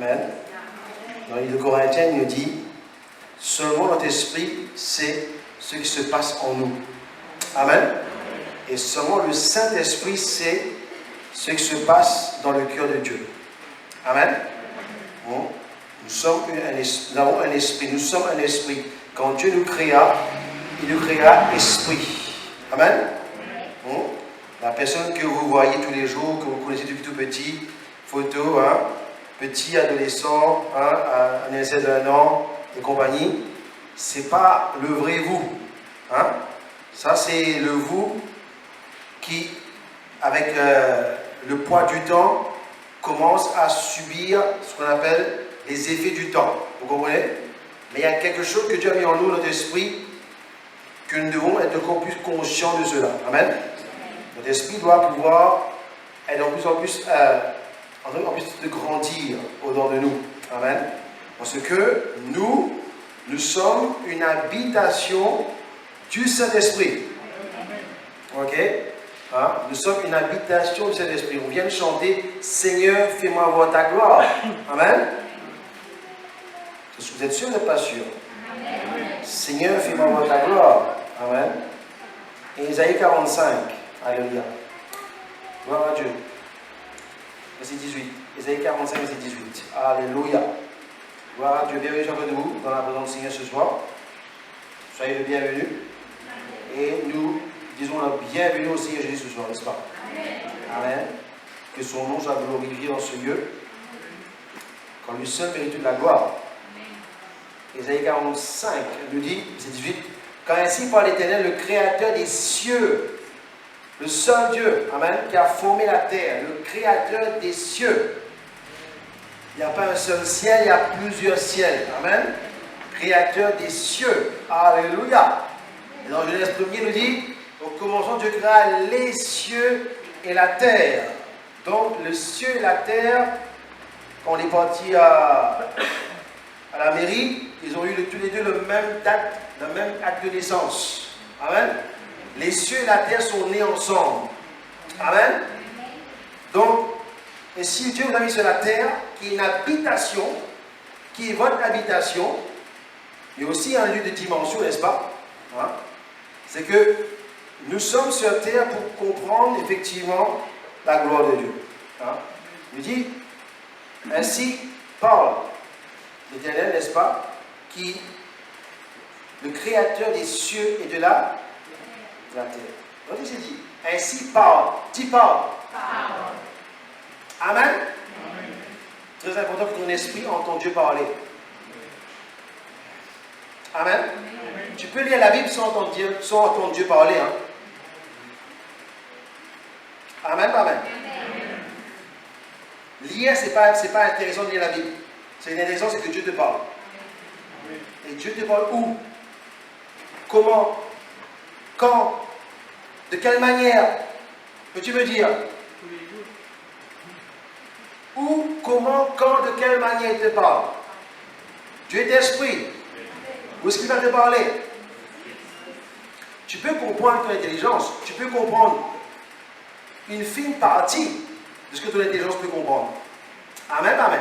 Amen. Dans le livre de Corinthiens, il nous dit, seulement notre esprit sait ce qui se passe en nous. Amen. Et seulement le Saint-Esprit sait ce qui se passe dans le cœur de Dieu. Amen. Bon. Nous avons un esprit, nous sommes un esprit. Quand Dieu nous créa, il nous créa esprit. Amen. Bon. La personne que vous voyez tous les jours, que vous connaissez depuis tout petit, photo, petit, adolescent, un essai d'un an et compagnie, c'est pas le vrai vous. Ça, c'est le vous qui, avec le poids du temps, commence à subir ce qu'on appelle les effets du temps. Vous comprenez? Mais il y a quelque chose que Dieu a mis en nous, notre esprit, que nous devons être encore plus conscients de cela. Amen. Notre esprit doit pouvoir être en plus de grandir au-dedans de nous. Amen. Parce que nous sommes une habitation du Saint-Esprit. Ok? Nous sommes une habitation du Saint-Esprit. On vient de chanter « Seigneur, fais-moi voir ta gloire ». Amen. Est-ce que vous êtes sûr ou vous n'êtes pas sûr? Amen. Seigneur, fais-moi voir ta gloire. Amen. Et Isaïe 45. Alléluia. Gloire à Dieu. Verset 18. Isaïe 45, verset 18. Alléluia. Gloire à Dieu. Bienvenue chacun de vous dans la présence du Seigneur ce soir. Soyez le bienvenu. Et nous disons la bienvenue au Seigneur Jésus ce soir, n'est-ce pas? Amen. Que son nom soit glorifié dans ce lieu. Quand lui seul mérite de la gloire. Isaïe 45 nous dit, verset 18, car ainsi par l'Éternel, le Créateur des cieux, le seul Dieu, amen, qui a formé la terre, le Créateur des cieux. Il n'y a pas un seul ciel, il y a plusieurs ciels. Amen. Créateur des cieux. Alléluia. Et dans Genèse 1er, nous dit, au commencement, Dieu créa les cieux et la terre. Donc, le ciel et la terre, quand on est parti à la mairie, ils ont eu tous les deux le même acte de naissance. Amen. Les cieux et la terre sont nés ensemble. Amen. Donc, et si Dieu vous a mis sur la terre, qui est une habitation, qui est votre habitation, mais aussi un lieu de dimension, n'est-ce pas? C'est que nous sommes sur terre pour comprendre effectivement la gloire de Dieu. Il dit, ainsi parle l'Éternel, n'est-ce pas, qui, le Créateur des cieux et de la terre. Donc il s'est dit, ainsi parle, dis parle. Amen. Amen. Très important que ton esprit entende Dieu parler. Amen. Amen. Tu peux lire la Bible sans entendre Dieu parler. Amen. Amen. Lire, c'est pas intéressant de lire la Bible. C'est intéressant, c'est que Dieu te parle. Et Dieu te parle où? Comment? Quand? De quelle manière? Peux-tu me dire? Où, comment, quand, de quelle manière il te parle? Dieu est esprit. Où est-ce qu'il va te parler? Tu peux comprendre ton intelligence. Tu peux comprendre une fine partie de ce que ton intelligence peut comprendre. Amen, amen.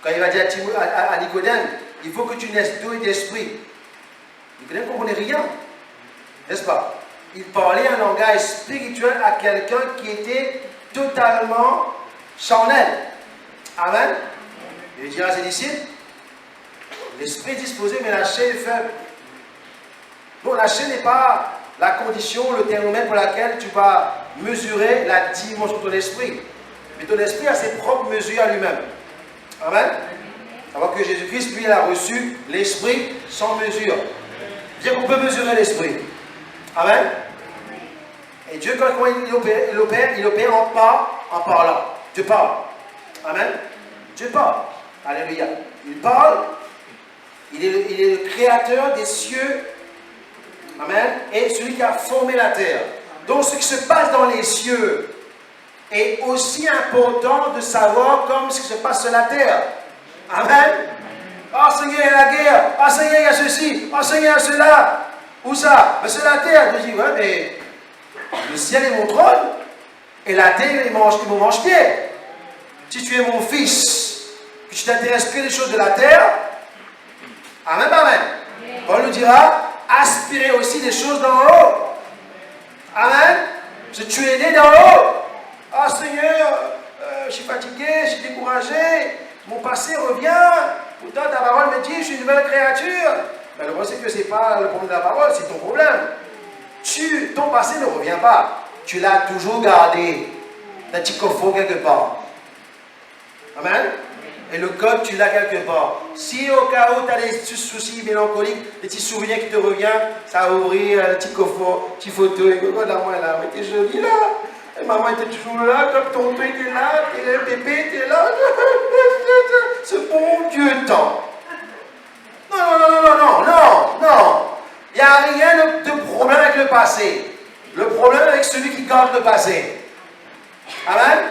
Quand il va dire à Nicodème, il faut que tu naisses d'eau et d'esprit. Nicodème ne comprenait rien. N'est-ce pas? Il parlait un langage spirituel à quelqu'un qui était totalement charnel. Amen. Il dira à ses disciples, l'esprit est disposé, mais la chair est faible. Donc la chair n'est pas la condition, le thermomètre pour laquelle tu vas mesurer la dimension de ton esprit. Mais ton esprit a ses propres mesures à lui-même. Amen. Alors que Jésus-Christ, lui, il a reçu l'esprit sans mesure. Bien qu'on peut mesurer l'esprit. Amen. Et Dieu, quand il opère en parlant. Dieu parle. Amen. Dieu parle. Alléluia. Il parle. Il est le créateur des cieux. Amen. Et celui qui a formé la terre. Donc ce qui se passe dans les cieux est aussi important de savoir comme ce qui se passe sur la terre. Amen. Ah Seigneur, il y a la guerre. Ah Seigneur, il y a ceci. Ah Seigneur, il y a cela. Où ça? Mais c'est la terre. Je dis, ouais, mais le ciel est mon trône et la terre est mon manche-pied. si tu es mon fils, que tu t'intéresses que des choses de la terre, amen, amen. Paul nous dira, aspirez aussi des choses d'en haut. Amen. Si tu es né d'en haut, ah Seigneur, je suis fatigué, je suis découragé, mon passé revient, pourtant ta parole me dit, je suis une nouvelle créature. Mais le problème, c'est que ce n'est pas le problème de la parole, c'est ton problème. Ton passé ne revient pas. Tu l'as toujours gardé dans un petit coffre quelque part. Amen. Et le code, tu l'as quelque part. Si au cas où tu as des soucis mélancoliques, des petits souvenirs qui te reviennent, ça va ouvrir un petit coffre, petit photo, et regarde moi là, mais t'es jolie là. Et maman était toujours là, comme ton père était là, et bébé était là. Ce bon Dieu temps. Non. Il n'y a rien de problème avec le passé. Le problème avec celui qui garde le passé. Amen.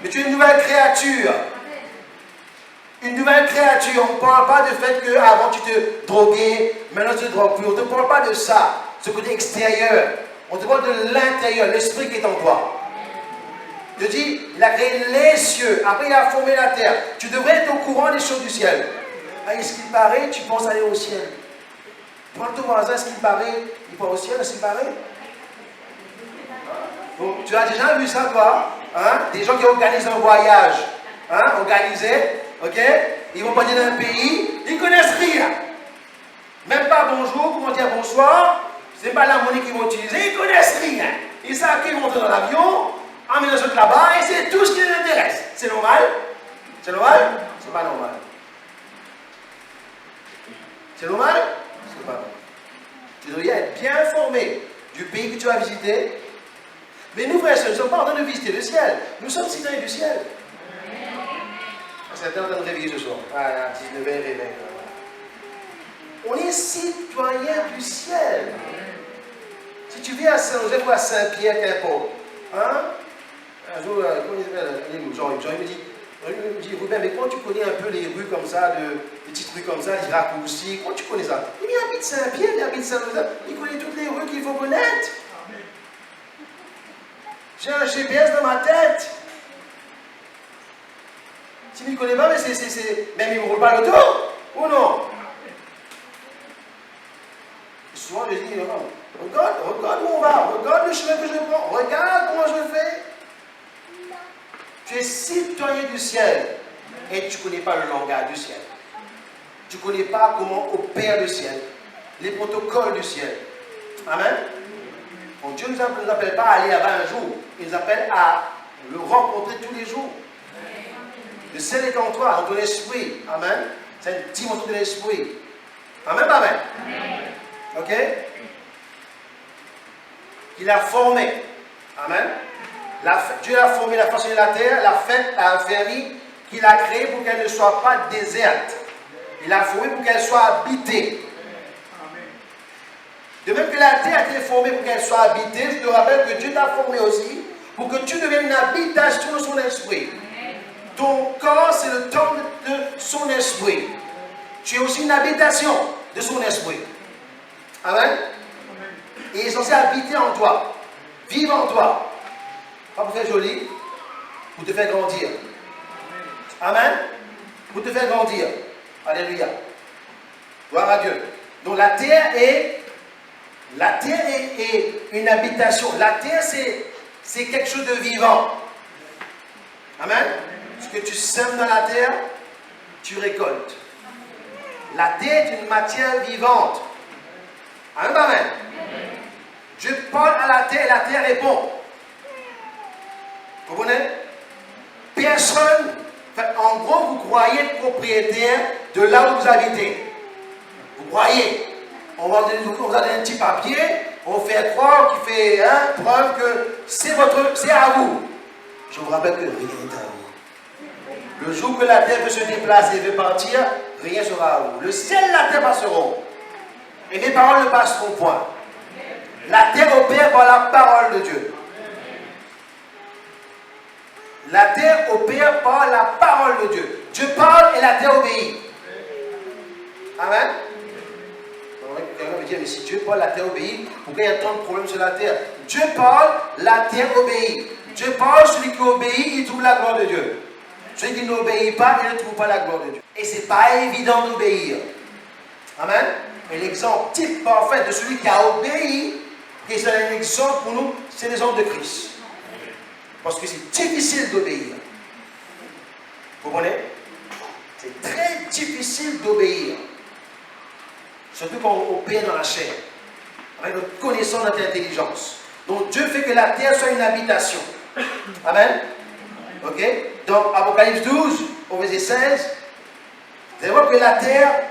Mais tu es une nouvelle créature. Une nouvelle créature. On ne parle pas du fait qu'avant tu te droguais, maintenant tu te drogues plus. On ne te parle pas de ça, ce côté extérieur. On te parle de l'intérieur, l'esprit qui est en toi. Je dis, il a créé les cieux, après il a formé la terre. Tu devrais être au courant des choses du ciel. Ah, est-ce qu'il paraît, tu penses aller au ciel? Prends ton voisin, est-ce qu'il paraît, il part au ciel, est-ce qu'il paraît? Donc, tu as déjà vu ça, toi? Hein? Des gens qui organisent un voyage, hein? Organisé, ok? Ils vont partir dans un pays, ils ne connaissent rien. Même pas bonjour, comment dire bonsoir, ce n'est pas la monnaie qu'ils vont utiliser, ils ne connaissent rien. Ils savent qu'ils vont entrer dans l'avion, emmener les autres là-bas, et c'est tout ce qui les intéresse. C'est normal? C'est normal? C'est pas normal. C'est normal? C'est pas normal. Tu devrais être bien informé du pays que tu vas visiter. Mais nous, frères et sœurs, nous ne sommes pas en train de visiter le ciel. Nous sommes citoyens du ciel. Certains sont en train de réveiller ce soir. Voilà, 19h, réveil. On est citoyens du ciel. Si tu viens à Saint-Joseph ou à Saint-Pierre, qu'importe. Hein? Un jour, Jean me dit, Robert, mais quand tu connais un peu les rues comme ça, les petites rues comme ça, les raccourcis, quand tu connais ça? Il habite Saint-Pierre, il habite Saint-Joseph, il connaît toutes les rues qu'il faut connaître. J'ai un GPS dans ma tête. Tu ne me connais pas, mais même il ne me roule pas l'auto, ou non? Souvent, je dis, non, regarde où on va, regarde le chemin que je prends, regarde comment je fais. Tu es citoyen du ciel et tu ne connais pas le langage du ciel. Tu ne connais pas comment opère le ciel, les protocoles du ciel. Amen. Donc Dieu ne nous appelle pas à aller là-bas un jour, il nous appelle à le rencontrer tous les jours. Le ciel est en toi, dans ton esprit. Amen. C'est une dimension de l'esprit. Amen, amen. Ok? Il a formé. Amen. Dieu l'a formé, il a façonné la terre, l'a faite, l'a affermi, qu'il a créé pour qu'elle ne soit pas déserte. Il l'a formé pour qu'elle soit habitée. De même que la terre a été formée pour qu'elle soit habitée, je te rappelle que Dieu t'a formé aussi pour que tu deviennes une habitation de son esprit. Ton corps, c'est le temple de son esprit. Tu es aussi une habitation de son esprit. Amen. Et il est censé habiter en toi, vivre en toi. Pas pour faire joli, pour te faire grandir. Amen. Pour te faire grandir. Alléluia. Gloire à Dieu. Donc la terre est une habitation. La terre, c'est quelque chose de vivant. Amen. Ce que tu sèmes dans la terre, tu récoltes. La terre est une matière vivante. Amen, amen. Dieu parle à la terre et la terre répond. Vous comprenez? Personne, en gros, vous croyez être propriétaire de là où vous habitez. Vous croyez. On va vous donner un petit papier, on va faire croire qu'il fait preuve que c'est à vous. Je vous rappelle que rien n'est à vous. Le jour que la terre veut se déplacer et veut partir, rien sera à vous. Le ciel et la terre passeront. Et mes paroles ne passeront point. La terre opère par la parole de Dieu. La terre opère par la parole de Dieu. Dieu parle et la terre obéit. Amen. Quelqu'un me dit, mais si Dieu parle, la terre obéit, pourquoi il y a tant de problèmes sur la terre? Dieu parle, la terre obéit. Dieu parle, celui qui obéit, il trouve la gloire de Dieu. Celui qui n'obéit pas, il ne trouve pas la gloire de Dieu. Et ce n'est pas évident d'obéir. Amen. Et l'exemple type parfait de celui qui a obéi, qui est un exemple pour nous, c'est l'exemple de Christ. Parce que c'est difficile d'obéir. Vous comprenez? C'est très difficile d'obéir. Surtout quand on opère dans la chair. Avec notre connaissance, notre intelligence. Donc Dieu fait que la terre soit une habitation. Amen. Ok? Donc Apocalypse 12, au verset 16, vous allez voir que la terre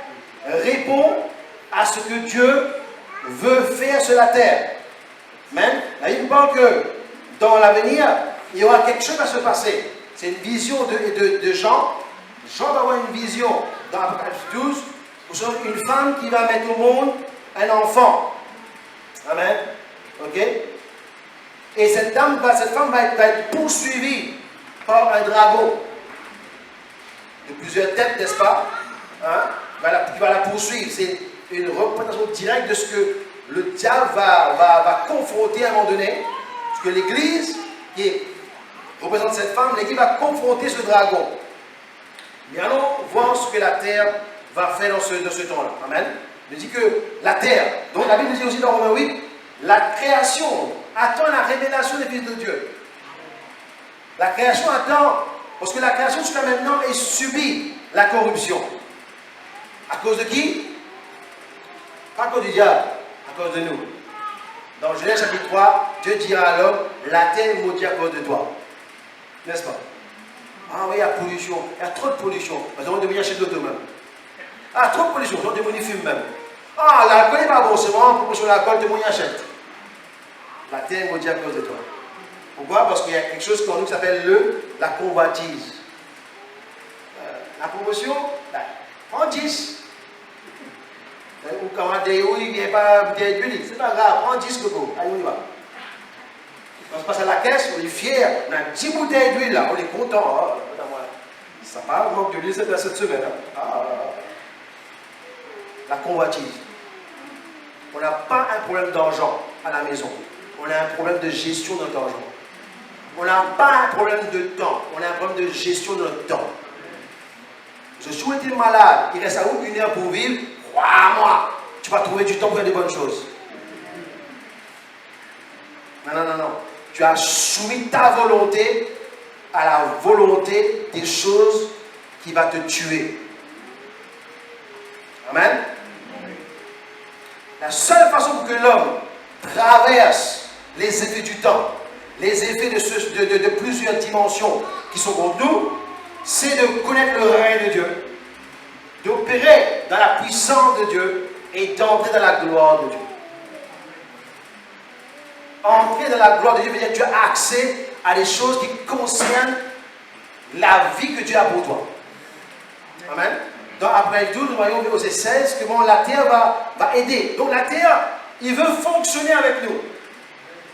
répond à ce que Dieu veut faire sur la terre. Amen. Là, il nous parle que dans l'avenir, il y aura quelque chose à se passer. C'est une vision de Jean. Jean va avoir une vision dans Apocalypse 12 sur une femme qui va mettre au monde un enfant. Amen. Ok? Et cette femme va être poursuivie par un dragon de plusieurs têtes, n'est-ce pas? Hein? Qui va la poursuivre. C'est une représentation directe de ce que le diable va confronter à un moment donné. Parce que l'Église, qui représente cette femme, l'Église va confronter ce dragon. Mais allons voir ce que la terre va faire dans ce temps-là. Amen. Il dit que la terre, donc la Bible dit aussi dans Romains 8, la création attend la révélation des fils de Dieu. La création attend, parce que la création jusqu'à maintenant est subie la corruption. À cause de qui? Pas à cause du diable, à cause de nous. Dans Genèse chapitre 3, Dieu dira à l'homme, la terre est maudite à cause de toi. N'est-ce pas? Ah oui, il y a pollution, il y a trop de pollution. Parce qu'on devient acheter de l'auto même. Ah, trop de pollution, on devient fume même. Ah, l'alcool n'est pas bon, c'est vraiment pour consommer l'alcool, tout le monde y achète. La terre est maudite à cause de toi. Pourquoi? Parce qu'il y a quelque chose qu'on nous qui s'appelle la convoitise. La promotion, prends 10. Ou quand on dit oui, il n'y a pas bouteille d'huile, c'est pas grave, prends 10 coco. Allez, on y va. On se passe à la caisse, on est fiers, on a 10 bouteilles d'huile là, on est content. Oh, ça part, manque d'huile cette semaine. Hein. Ah. La convoitise. On n'a pas un problème d'argent à la maison. On a un problème de gestion de notre argent. On n'a pas un problème de temps. On a un problème de gestion de notre temps. Je suis été malade. Il reste à où 1 heure pour vivre. Crois-moi, tu vas trouver du temps pour faire des bonnes choses. Non. Tu as soumis ta volonté à la volonté des choses qui va te tuer. Amen. La seule façon pour que l'homme traverse les effets du temps, les effets de plusieurs dimensions qui sont contre nous, c'est de connaître le règne de Dieu, d'opérer dans la puissance de Dieu et d'entrer dans la gloire de Dieu. Entrer dans la gloire de Dieu veut dire que tu as accès à des choses qui concernent la vie que Dieu a pour toi. Amen. Dans Apocalypse 12, nous voyons au verset 16 comment la terre va aider. Donc la terre, il veut fonctionner avec nous.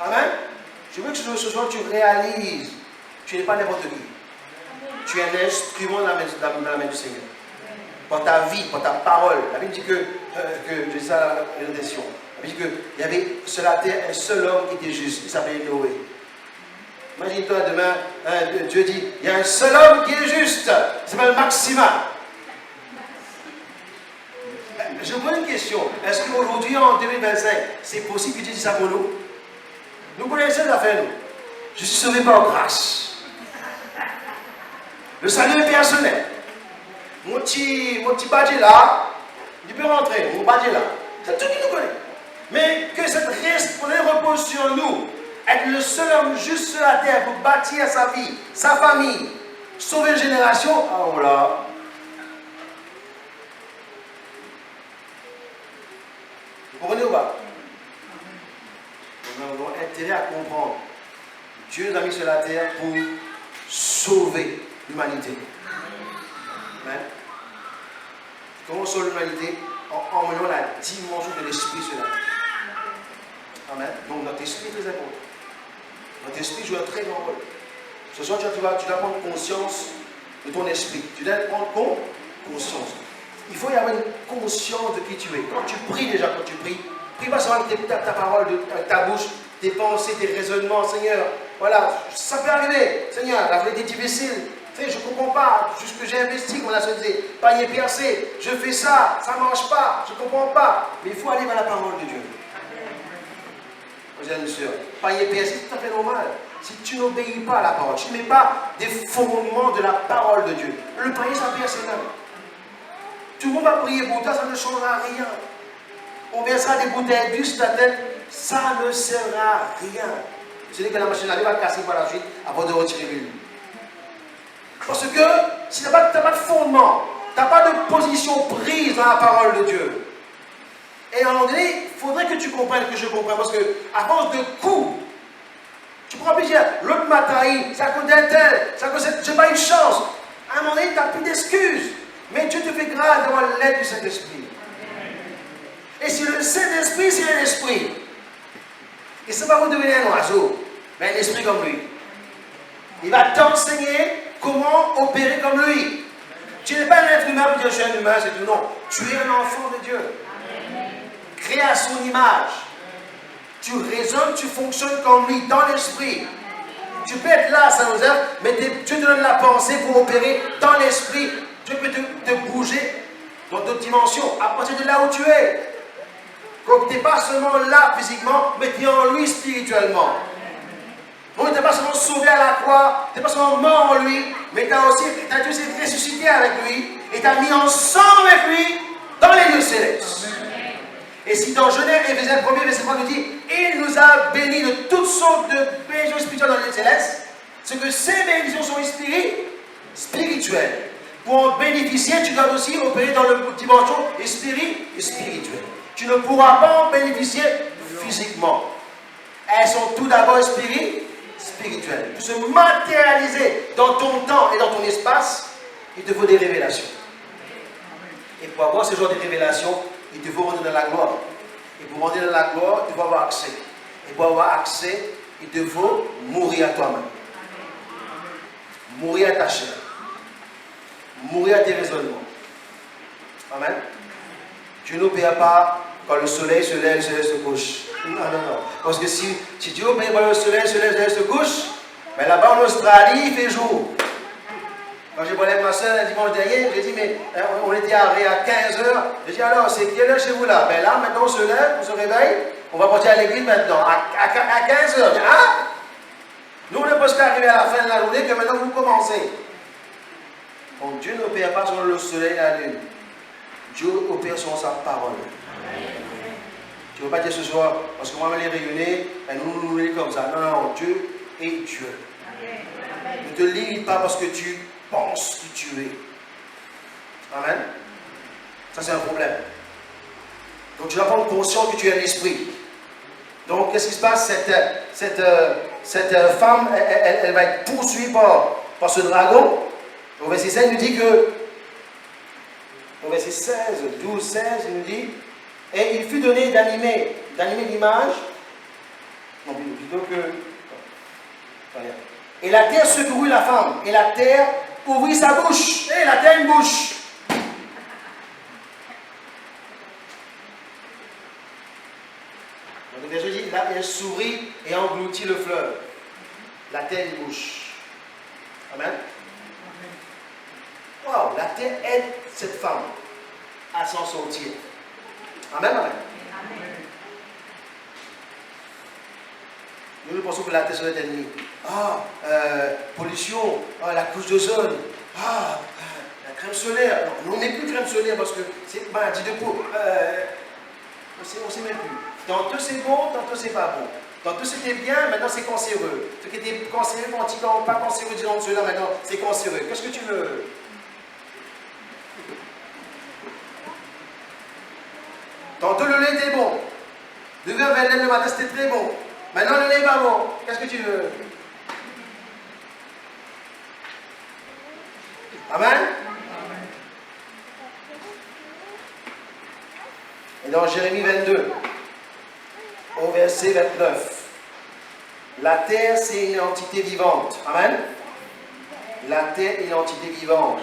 Amen. Je veux que ce soir tu réalises, tu n'es pas n'importe qui. Tu es un instrument dans la main du Seigneur. Par ta vie, par ta parole. La Bible dit que je dis ça à la rédemption. La Bible dit qu'il y avait sur la terre un seul homme qui était juste. Il s'appelait Noé. Imagine-toi demain, Dieu dit, il y a un seul homme qui est juste. Il s'appelle Maxima. Je vous pose une question. Est-ce qu'aujourd'hui, en 2025, c'est possible que Dieu dise ça pour nous? Nous connaissons les affaires, nous. Je suis sauvé par grâce. Le salut est personnel. Mon petit badge là, il peut rentrer. Mon badge là. C'est tout qui nous connaît. Mais que cette responsabilité repose sur nous. Être le seul homme juste sur la terre pour bâtir sa vie, sa famille, sauver une génération. Ah voilà. Vous comprenez ou pas? Nous avons intérêt à comprendre. Dieu nous a mis sur la terre pour sauver l'humanité. Amen. Comment sauver l'humanité? En emmenant la dimension de l'esprit sur la terre. Amen. Donc notre esprit est très important. Notre esprit joue un très grand rôle. Ce soir, tu dois prendre conscience de ton esprit. Tu dois prendre conscience. Il faut y avoir une conscience de qui tu es. Quand tu pries déjà, prie pas seulement avec ta parole, avec ta bouche, tes pensées, tes raisonnements, Seigneur. Voilà, ça peut arriver. Seigneur, la vie est difficile. Tu sais, je ne comprends pas ce que j'ai investi, comme la sœur disait, panier percé, je fais ça, ça ne marche pas, je ne comprends pas. Mais il faut aller vers la parole de Dieu. Vous êtes une sœur, panier percé, c'est tout à fait normal. Si tu n'obéis pas à la parole, tu ne mets pas des fondements de la parole de Dieu. Le panier, ça perce même. Tout le monde va prier pour toi, ça ne changera rien. On versera des bouteilles d'huile sur ta tête, ça ne sert à rien. C'est-à-dire que la machine à laver va casser par la suite avant de retirer l'huile. Parce que si tu n'as pas de fondement, tu n'as pas de position prise dans la parole de Dieu. Et à un moment donné, il faudrait que tu comprennes, que je comprenne, parce que à cause de coups, tu pourras plus dire, l'autre m'a trahi, c'est à cause d'un tel, c'est à cause de j'ai pas eu de chance. À un moment donné, tu n'as plus d'excuses. Mais Dieu te fait grâce d'avoir l'aide du Saint-Esprit. Et si le Saint-Esprit, c'est un esprit, et ça va vous devenir un oiseau, mais un esprit comme lui. Il va t'enseigner comment opérer comme lui. Tu n'es pas un être humain pour dire je suis un humain, c'est tout. Non, tu es un enfant de Dieu. Créé à son image. Tu raisonnes, tu fonctionnes comme lui, dans l'esprit. Tu peux être là à Saint-Joseph, mais Dieu te donne la pensée pour opérer dans l'esprit. Dieu peut te bouger dans d'autres dimensions, à partir de là où tu es. Donc tu n'es pas seulement là physiquement, mais tu es en lui spirituellement. Donc tu n'es pas seulement sauvé à la croix, tu n'es pas seulement mort en lui, mais tu as aussi ressuscité avec lui, et tu as mis ensemble avec lui dans les lieux célestes. Et si dans Genèse, Éphésiens 1er, verset 3 nous dit, il nous a bénis de toutes sortes de bénédictions spirituelles dans les lieux célestes, c'est que ces bénédictions sont spirituelles. Pour en bénéficier, tu dois aussi opérer dans la dimension spirituelle. Tu ne pourras pas en bénéficier physiquement. Elles sont tout d'abord spirituelles. Pour se matérialiser dans ton temps et dans ton espace, il te faut des révélations. Et pour avoir ce genre de révélations, il te faut rentrer dans la gloire. Et pour rentrer dans la gloire, tu vas avoir accès. Et pour avoir accès, il te faut mourir à toi-même. Mourir à ta chair. Mourir à tes raisonnements. Amen. Dieu n'opère pas quand le soleil se lève, le soleil se couche. Non. Parce que si Dieu opère par le soleil se couche, mais là-bas en Australie, il fait jour. Quand j'ai parlé avec ma soeur le dimanche dernier, j'ai dit, mais on était arrivé à 15h. J'ai dit, alors, c'est quelle heure chez vous là? Ben là, maintenant, on se lève, on se réveille, on va partir à l'église maintenant, à 15h. J'ai dit, ah! Nous, on est presque arrivé à la fin de la journée, que maintenant, vous commencez. Donc, Dieu n'opère pas sur le soleil et la lune. Dieu opère sur sa parole. Tu ne veux pas dire ce soir, parce que moi, je vais les réunir, et nous les comme ça. Non, Dieu est Dieu. Ne te limite pas parce que tu penses qui tu es. Amen. Ça, c'est un problème. Donc, tu dois prendre conscience que tu es un esprit. Donc, qu'est-ce qui se passe? Cette femme, elle va être poursuivie par ce dragon. Au verset 16, il nous dit que, au verset 16, 12, 16, il nous dit, et il fut donné d'animer l'image, non, plutôt que, et la terre secourut la femme, et la terre ouvrit sa bouche, et la terre a une bouche. Donc, le verset dit, là, elle s'ouvrit et engloutit le fleuve. La terre a une bouche. Amen. Wow, la terre aide cette femme à s'en sortir. Amen, amen. Nous pensons que la terre serait ennemie. Pollution, la couche d'ozone, la crème solaire. Non, on n'est plus crème solaire parce que c'est maladie de peau. On ne sait même plus. Tantôt c'est bon, tantôt c'est pas bon. Tantôt c'était bien, maintenant c'est cancéreux. Ce qui était cancéreux, pas cancéreux, disons cela, maintenant c'est cancéreux. Qu'est-ce que tu veux? Tantôt le lait était bon. Le verre vers le matin c'était très bon. Maintenant le lait n'est pas bon. Qu'est-ce que tu veux? Amen. Et dans Jérémie 22, au verset 29, la terre c'est une entité vivante. Amen. La terre est une entité vivante.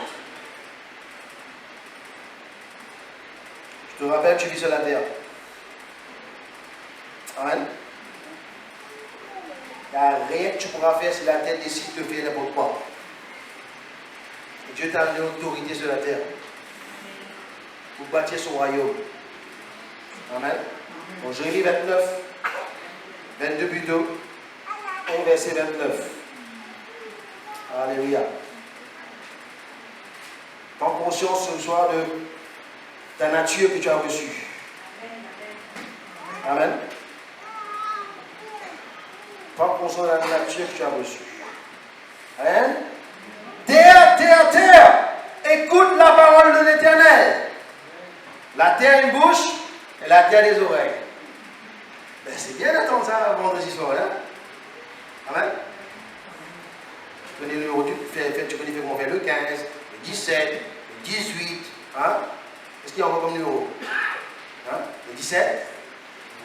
Je te rappelle, tu vis sur la terre. Amen. Il n'y a rien que tu pourras faire si la terre décide de faire n'importe quoi. Dieu t'a donné l'autorité sur la terre pour bâtir son royaume. Amen. Bon, Jérémie 29, 22 plutôt, au verset 29. Alléluia. Prends conscience ce soir de ta nature que tu as reçue. Amen. Prends conscience de la nature que tu as reçue. Amen. Terre, terre, terre, écoute la parole de l'Éternel. La terre a une bouche et la terre des oreilles. Ben, c'est bien d'attendre ça vendredi soir, là. Amen. Tu connais le numéro, tu connais comment faire le 15, le 17, le 18. Hein? Qu'est-ce qu'il y a encore comme numéro? Hein? Le 17.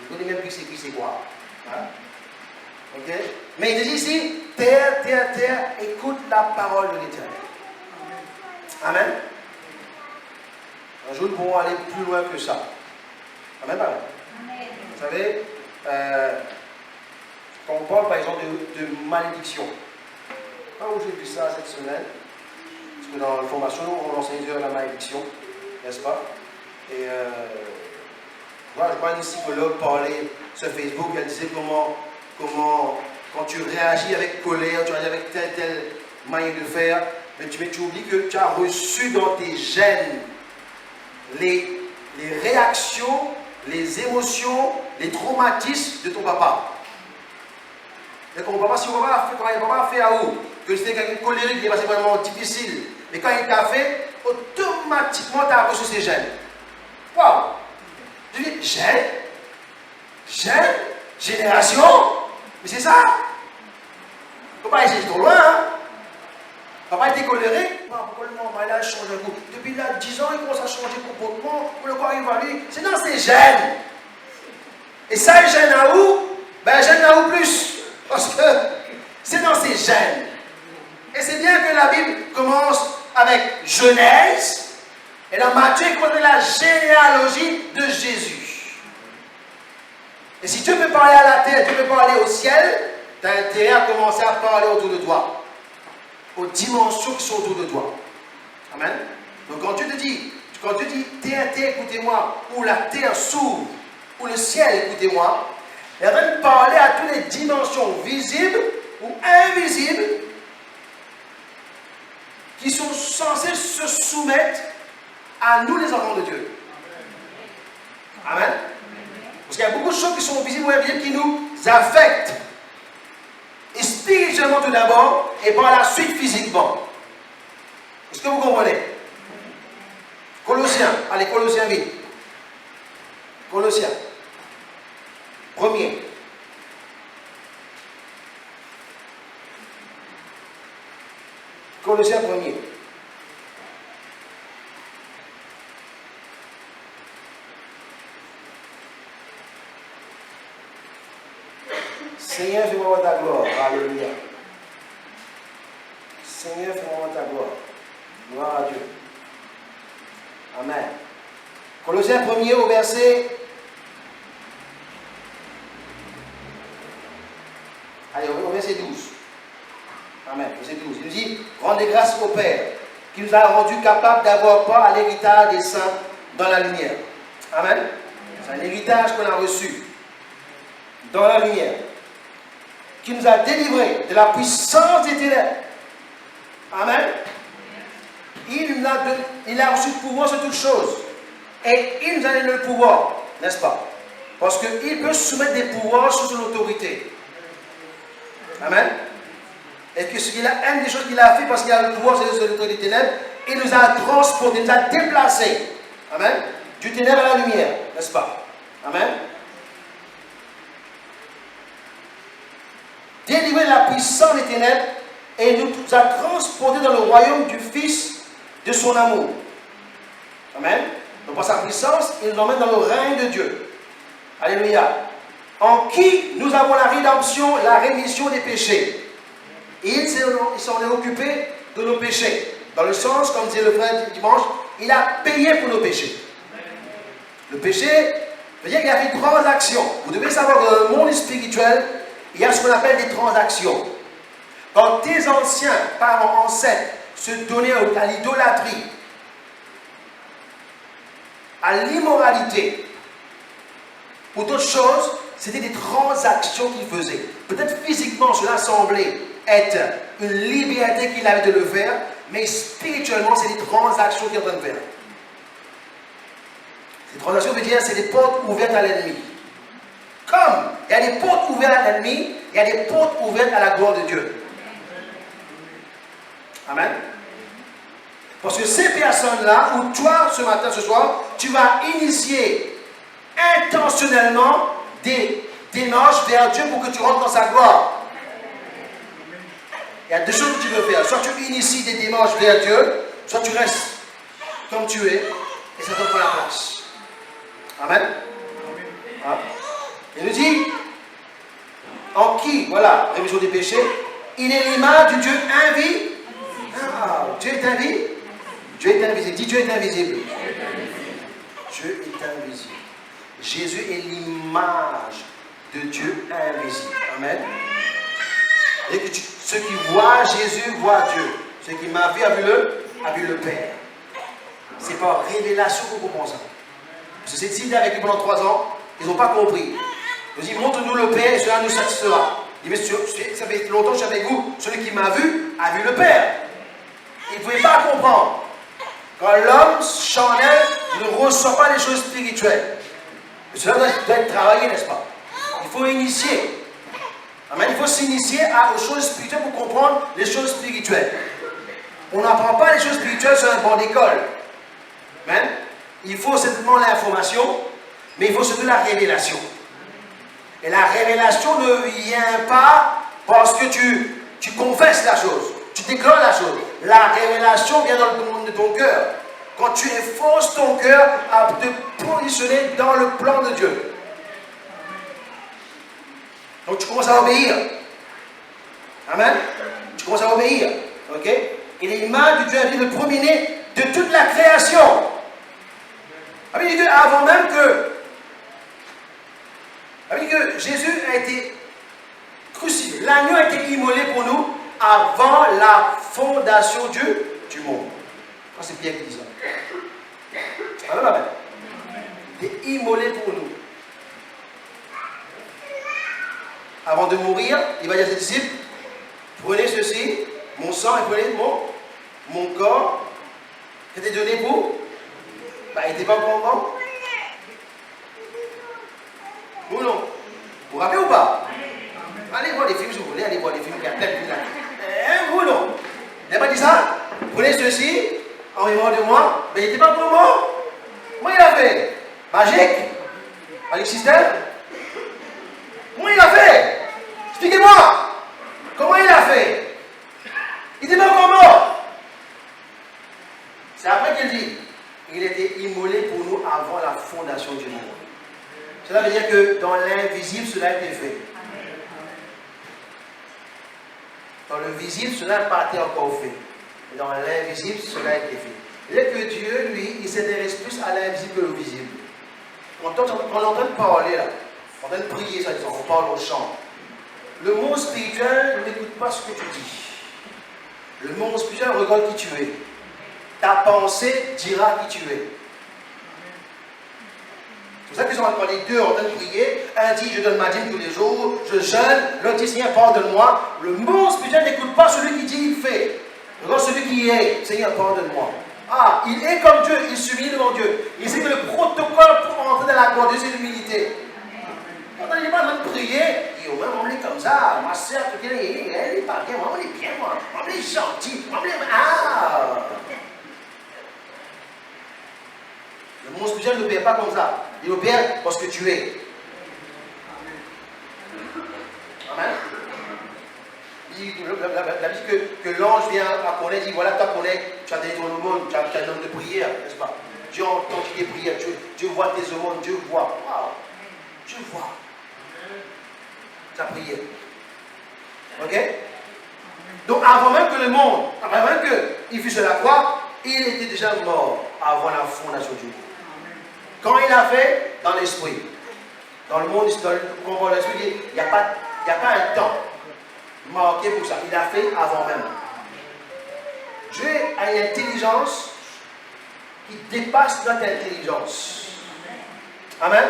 Vous ne connaissez même plus c'est qui, c'est quoi. Hein? Ok? Mais il dit ici, terre, terre, terre, écoute la parole de l'Éternel. Amen. Un jour, nous pourrons aller plus loin que ça. Amen. Vous savez, quand on parle par exemple de malédiction, où j'ai vu ça cette semaine, parce que dans la formation, on enseigne sur la malédiction, n'est-ce pas? Et voilà, je vois une psychologue parler sur Facebook, elle disait comment quand tu réagis avec colère, tu réagis avec telle manière de faire, mais tu oublies que tu as reçu dans tes gènes les réactions, les émotions, les traumatismes de ton papa. Et ton papa, si ton papa a fait à où, que c'était quelqu'un de colérique, qui est passé vraiment difficile, mais quand il t'a fait, automatiquement tu as reçu ces gènes. Waouh! Je dis, gènes, génération, mais c'est ça. Papa, il est trop loin, hein? Papa était colérique, pourquoi le moment il a changé de goût? Depuis là, 10 ans, il commence à changer de comportement, pour le corps il va lui. C'est dans ses gènes. Et ça, il gêne à où? Ben, gêne à où plus? Parce que c'est dans ses gènes. Et c'est bien que la Bible commence avec Genèse, et dans Matthieu, il connaît la généalogie de Jésus. Et si Dieu peut parler à la terre, Dieu peut parler au ciel, tu as intérêt à commencer à parler autour de toi, aux dimensions qui sont autour de toi. Amen. Donc quand Dieu dit, terre, terre, écoutez-moi, ou la terre s'ouvre, ou le ciel, écoutez-moi, il est en train de parler à toutes les dimensions visibles ou invisibles qui sont censées se soumettre à nous, les enfants de Dieu. Amen. Parce qu'il y a beaucoup de choses qui sont visibles ou invisibles qui nous affectent. Et spirituellement tout d'abord, et par la suite physiquement. Est-ce que vous comprenez? Colossiens, allez, Colossiens vite. Colossiens. Premier. Colossiens premier. Seigneur, fais-moi ta gloire. Alléluia. Seigneur, fais-moi ta gloire. Gloire à Dieu. Amen. Colossiens 1er au verset. Allez, au verset 12. Amen. Verset 12. Il nous dit, rendez grâce au Père, qui nous a rendus capables d'avoir part à l'héritage des saints dans la lumière. Amen. C'est un héritage qu'on a reçu dans la lumière, qui nous a délivrés de la puissance des ténèbres. Amen. Il a reçu le pouvoir sur toutes choses. Et il nous a donné le pouvoir, n'est-ce pas? Parce qu'il peut soumettre des pouvoirs sous son autorité. Amen. Et que une des choses qu'il a fait, parce qu'il a le pouvoir sur l'autorité des ténèbres, il nous a transportés, il nous a déplacés. Amen. Du ténèbre à la lumière, n'est-ce pas? Amen. Délivré de la puissance des ténèbres et nous a transportés dans le royaume du Fils de son amour. Amen. Donc par sa puissance, il nous emmène dans le règne de Dieu. Alléluia. En qui nous avons la rédemption, la rémission des péchés. Et il s'en est occupé de nos péchés. Dans le sens, comme disait le frère dimanche, il a payé pour nos péchés. Le péché veut dire qu'il a fait une transaction. Vous devez savoir que dans le monde spirituel, il y a ce qu'on appelle des transactions. Quand tes anciens parents, ancêtres, se donner à l'idolâtrie, à l'immoralité, ou d'autres choses, c'était des transactions qu'il faisait. Peut-être physiquement, cela semblait être une liberté qu'il avait de le faire, mais spirituellement, c'est des transactions qu'il est en train de faire. Ces transactions veut dire c'est des portes ouvertes à l'ennemi. Comme il y a des portes ouvertes à l'ennemi, il y a des portes ouvertes à la gloire de Dieu. Amen. Parce que ces personnes-là, ou toi, ce matin, ce soir, tu vas initier intentionnellement des démarches vers Dieu pour que tu rentres dans sa gloire. Il y a deux choses que tu veux faire. Soit tu inities des démarches vers Dieu, soit tu restes comme tu es et ça te prend la place. Amen. Ah. Il nous dit, en qui, voilà, rémission des péchés, il est l'image du Dieu invisible. Ah, Dieu est invisible. Dieu est invisible. Dis Dieu est invisible. Dieu est invisible. Jésus est l'image de Dieu invisible. Amen. Et que ceux qui voient Jésus voient Dieu. Ceux qui m'a vu a vu le Père. C'est par révélation qu'on comprend ça. Parce que cette idée avec lui pendant 3 ans, ils n'ont pas compris. Ils ont dit, montre-nous le Père et cela nous satisfera. Il dit, mais ça fait longtemps que je suis avec vous. Celui qui m'a vu a vu le Père. Ils ne pouvaient pas comprendre. Quand l'homme charnel ne reçoit pas les choses spirituelles. Et cela doit être travaillé, n'est-ce pas? Il faut initier. Amen. Il faut s'initier aux choses spirituelles pour comprendre les choses spirituelles. On n'apprend pas les choses spirituelles sur un banc d'école. Amen. Il faut simplement l'information, mais il faut surtout la révélation. Et la révélation ne vient pas parce que tu confesses la chose, tu déclares la chose. La révélation vient dans le monde de ton cœur. Quand tu efforces ton cœur à te positionner dans le plan de Dieu. Donc tu commences à obéir. Amen. Tu commences à obéir. Ok. Et l'image de Dieu a dit le premier-né de toute la création. Avant même que Jésus a été crucifié, l'agneau a été immolé pour nous avant la fondation du monde. C'est Pierre qui dit ça. Amen. Il est immolé pour nous. Avant de mourir, il va dire à ses disciples, prenez ceci, mon sang, et prenez mon corps, qui était donné pour. Il n'était pas encore grand. Ou non? Vous vous rappelez ou pas? Allez voir les films si vous voulez, allez voir les films, il y a plein de films là. Ou non? Il n'a pas dit ça? Prenez ceci, en mémoire de moi, mais il n'était pas encore mort. Comment il a fait? Magique? Magic system? Comment il a fait? Expliquez-moi. Comment il a fait? Il n'était pas encore mort. C'est après qu'il dit, il était immolé pour nous avant la fondation du monde. Cela veut dire que dans l'invisible, cela a été fait. Dans le visible, cela n'a pas été encore fait. Et dans l'invisible, cela a été fait. C'est-à-dire que Dieu, lui, il s'intéresse plus à l'invisible que au visible. On est en train de parler là, on est en train de prier, ça disant, on parle au chant. Le monde spirituel n'écoute pas ce que tu dis. Le monde spirituel regarde qui tu es. Ta pensée dira qui tu es. C'est pour ça qu'ils sont quand les deux en train de prier. Un dit, je donne ma dîme tous les jours, je jeûne. L'autre dit, Seigneur, pardonne-moi. Le monde spirituel n'écoute pas celui qui dit, il fait. Regarde celui qui est, Seigneur, pardonne-moi. Ah, il est comme Dieu, il s'humilie devant Dieu. Il sait que le protocole pour entrer dans la gloire de Dieu, c'est l'humilité. Quand il n'est pas en train de prier, il dit, on est comme ça, ma soeur, elle est pas bien, moi, on est bien, moi, on est gentil, on est. Ah! Le monde spirituel ne perd pas comme ça. Il opère parce que tu es. Amen. La vie que l'ange vient à connaître, dit voilà, toi connais, tu as donné ton aumône, tu as un homme de prière, n'est-ce pas? Dieu entend tes prières, Dieu voit tes aumônes, Dieu voit. Waouh! Dieu voit ta prière. Ok? Donc avant même que le monde, avant même qu'il fût sur la croix, il était déjà mort avant la fondation du monde. Quand il a fait, dans l'esprit, dans le monde, dans le combat de l'esprit, il n'y a pas un temps marqué pour ça. Il a fait avant même. Dieu a une intelligence qui dépasse notre intelligence. Amen.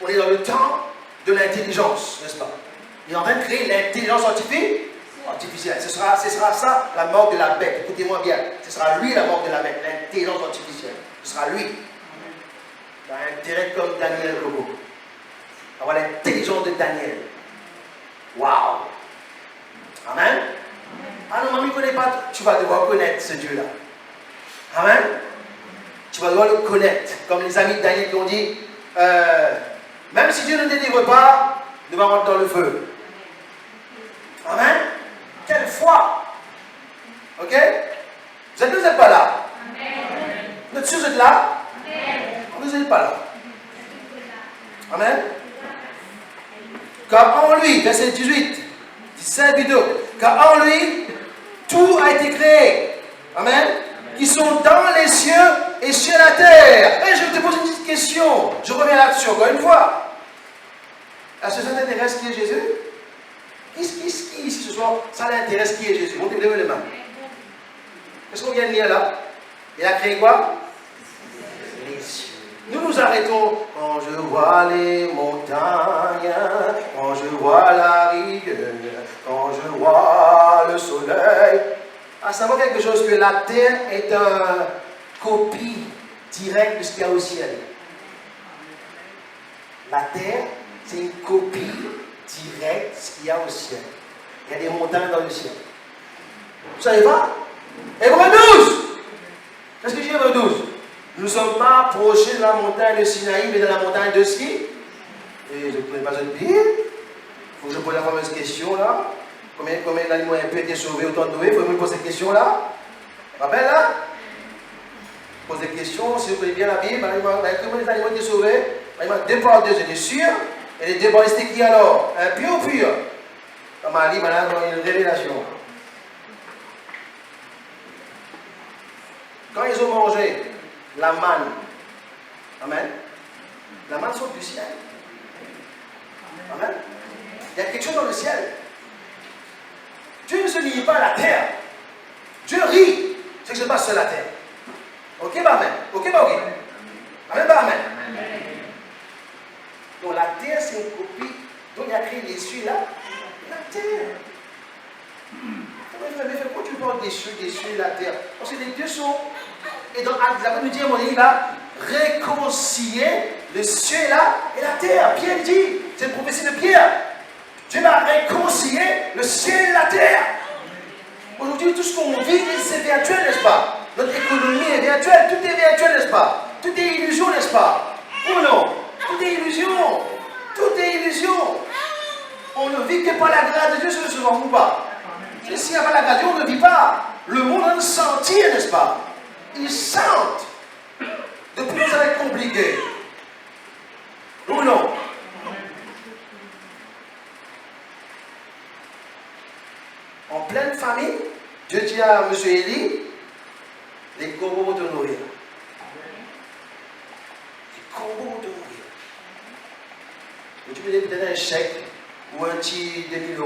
On est dans le temps de l'intelligence, n'est-ce pas? Il est en train de créer l'intelligence artificielle. Ce sera ça la mort de la bête. Écoutez-moi bien. Ce sera lui la mort de la bête, l'intelligence artificielle. Ce sera lui. Il a intérêt comme Daniel Lobo. Avoir l'intelligence de Daniel. Waouh! Amen. Ah non, maman ne connaît pas. Tu vas devoir connaître ce Dieu-là. Amen. Tu vas devoir le connaître. Comme les amis de Daniel qui ont dit, même si Dieu ne te délivre pas, nous allons rentrer dans le feu. Amen. Quelle foi. Ok? Vous n'êtes pas là. Amen. Vous êtes sûr que vous êtes là? Amen. Vous n'êtes pas là. Amen. Car en lui, verset 18, 17 vidéos, car en lui, tout a été créé. Amen. Qui sont dans les cieux et sur la terre. Et je te pose une petite question. Je reviens là-dessus encore une fois. Est-ce que ça t'intéresse qui est Jésus? Qui ici ce soir, ça l'intéresse qui est Jésus? Montez les mains. Qu'est-ce qu'on vient de lire là? Il a créé quoi? Les cieux. Nous nous arrêtons quand je vois les montagnes, quand je vois la rivière, quand je vois le soleil. À savoir quelque chose, que la terre est une copie directe de ce qu'il y a au ciel. La terre, c'est une copie directe de ce qu'il y a au ciel. Il y a des montagnes dans le ciel. Vous savez pas? Hébreux 12! Qu'est-ce que j'ai Hébreux 12? Nous ne sommes pas approchés de la montagne de Sinaï, mais de la montagne de ski. Et je ne connais pas cette Bible. Il faut que je pose la fameuse question là. Combien d'animaux ont été sauvés autant de Noé? Il faut me poser cette question-là. Rappelle là? Pose des questions, si vous connaissez bien la Bible. Combien d'animaux ont été sauvés? Deux par deux, j'étais sûr. Et les deux par c'était qui alors? Impur ou pur? Comme Ali, maintenant, il y a une révélation. Quand ils ont mangé la manne, amen. La manne sort du ciel. Amen. Il y a quelque chose dans le ciel. Dieu ne se lie pas à la terre. Dieu rit ce qui se passe sur la terre. Ok, bah amen. Ok, bah ok. Amen, bah amen. Donc la terre, c'est une copie. Donc il a créé les cieux là. La terre. Mais pourquoi tu parles des cieux, la terre? Parce que les deux sont. Et dans Actes, la Bible nous dit à un moment donné, il va réconcilier le ciel là et la terre. Pierre dit, c'est une prophétie de Pierre. Dieu va réconcilier le ciel et la terre. Aujourd'hui, tout ce qu'on vit, c'est virtuel, n'est-ce pas? Notre économie est virtuelle, tout est virtuel, n'est-ce pas? Tout est illusion, n'est-ce pas? Ou non? Tout est illusion. Tout est illusion. On ne vit que par la grâce de Dieu, ce soir ou pas? S'il n'y a pas la grâce de Dieu, on ne vit pas. Le monde a senti, n'est-ce pas? Ils sentent. Depuis que ça va être compliqué. Ou non? En pleine famille, Dieu dit à M. Élie, les corbeaux vont te nourrir. Les corbeaux vont te nourrir. Et tu me dis peut-être un chèque ou un petit 2000 €.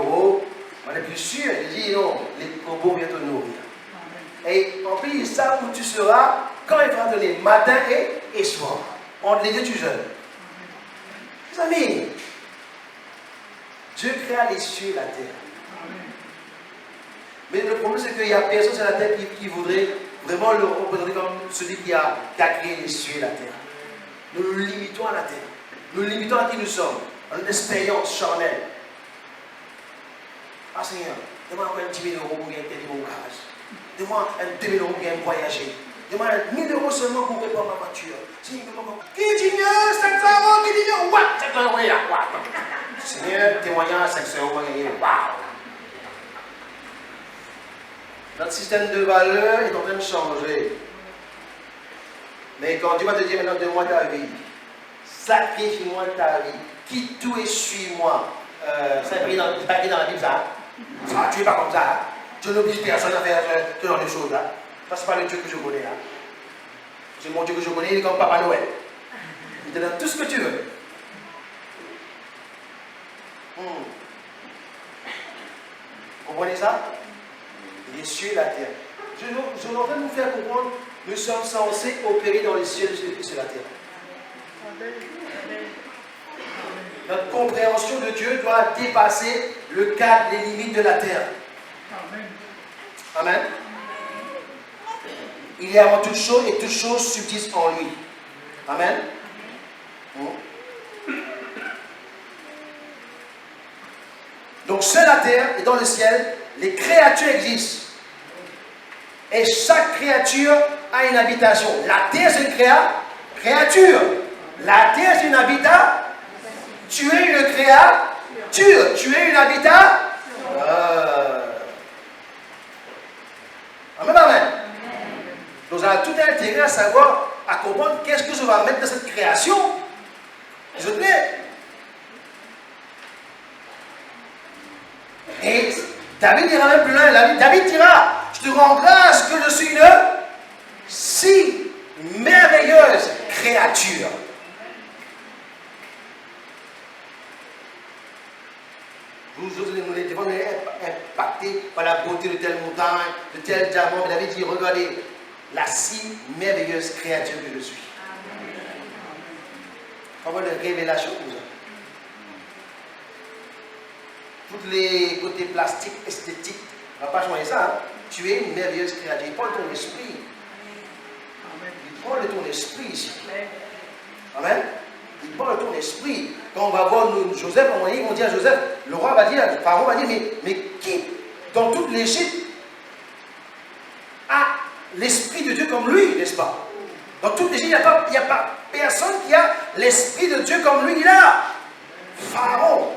On est plus sûr. Il dit non, les corbeaux viennent te nourrir. Et en plus, ils savent où tu seras quand il va donner matin et soir. Entre les deux, tu jeûnes. Les amis, Dieu créa les cieux et la terre. Mais le problème, c'est qu'il n'y a personne sur la terre qui voudrait vraiment le représenter comme celui qui a créé les cieux et la terre. Nous nous limitons à la terre. Nous nous limitons à qui nous sommes, à une expérience charnelle. Ah Seigneur, donne-moi un 10 000 € pour gagner mon garage. Donne-moi un 2 000 € pour gagner voyager. Donne-moi 1 000 € seulement pour réparer ma voiture. Qui dit mieux 500 €, qui dit mieux? What? 500 € là. Seigneur, témoignage, 500 € gagner. Waouh! Notre système de valeurs est en train de changer. Mais quand Dieu va te dire maintenant, donne-moi ta vie, sacrifie-moi ta vie, quitte tout et suis-moi. Ça n'est pas écrit dans la Bible, ça. Ça, tu n'es pas comme ça. Tu n'obliges personne à faire ce genre de choses là. Ça, ce n'est pas le Dieu que je connais là. C'est mon Dieu que je connais, il est comme Papa Noël. Il te donne tout ce que tu veux. Comprenez ça? les cieux et la terre. Je suis en train de vous faire comprendre, nous sommes censés opérer dans les cieux et sur la terre. Notre compréhension de Dieu doit dépasser le cadre, les limites de la terre. Amen. Il est avant toute chose et toute chose subsiste en lui. Amen. Donc sur la terre et dans le ciel, les créatures existent. Et chaque créature a une habitation. La terre c'est une créature. La terre c'est une habitation. Tu es une créature. Tu es une habitation. Amen, amen. Donc, on a tout intérêt à savoir, à comprendre qu'est-ce que je vais mettre dans cette création. S'il vous plaît. Et David ira même plus loin. David dira, je te rends grâce que je suis une si merveilleuse créature. Nous les devons être impactés par la beauté de telle montagne, de tel diamant. Mais David dit, regardez, la si merveilleuse créature que je suis. On va une révélation pour ça. Tous les côtés plastiques, esthétiques, on ne va pas changer ça. Hein? Tu es une merveilleuse créature. Il parle de ton esprit. Il parle de ton esprit ici. Amen. Il parle de ton esprit. Quand on va voir Joseph, on va dire à Joseph, le roi va dire, le pharaon va dire, mais qui, dans toute l'Égypte, a l'esprit de Dieu comme lui, n'est-ce pas? Dans toute l'Égypte, il n'y a pas personne qui a l'esprit de Dieu comme lui. Il a Pharaon,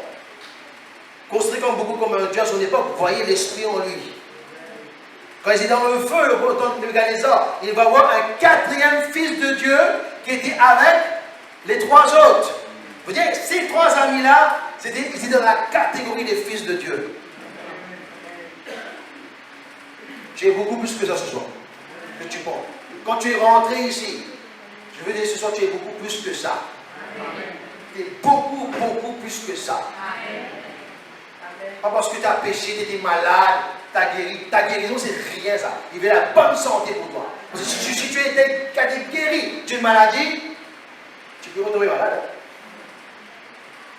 construit comme beaucoup comme un Dieu à son époque, vous voyez l'esprit en lui. Quand il est dans le feu, au temps de Nebuchadnezzar, il va voir un quatrième fils de Dieu qui était avec les trois autres. Vous voyez, ces trois amis-là, ils étaient dans la catégorie des fils de Dieu. Tu es beaucoup plus que ça ce soir. Que tu penses. Quand tu es rentré ici, je veux dire ce soir, tu es beaucoup plus que ça. Tu es beaucoup, beaucoup plus que ça. Pas parce que tu as péché, tu étais malade, ta guérison, c'est rien ça. Il veut la bonne santé pour toi. Parce que si tu étais guéri d'une maladie, tu peux retomber malade.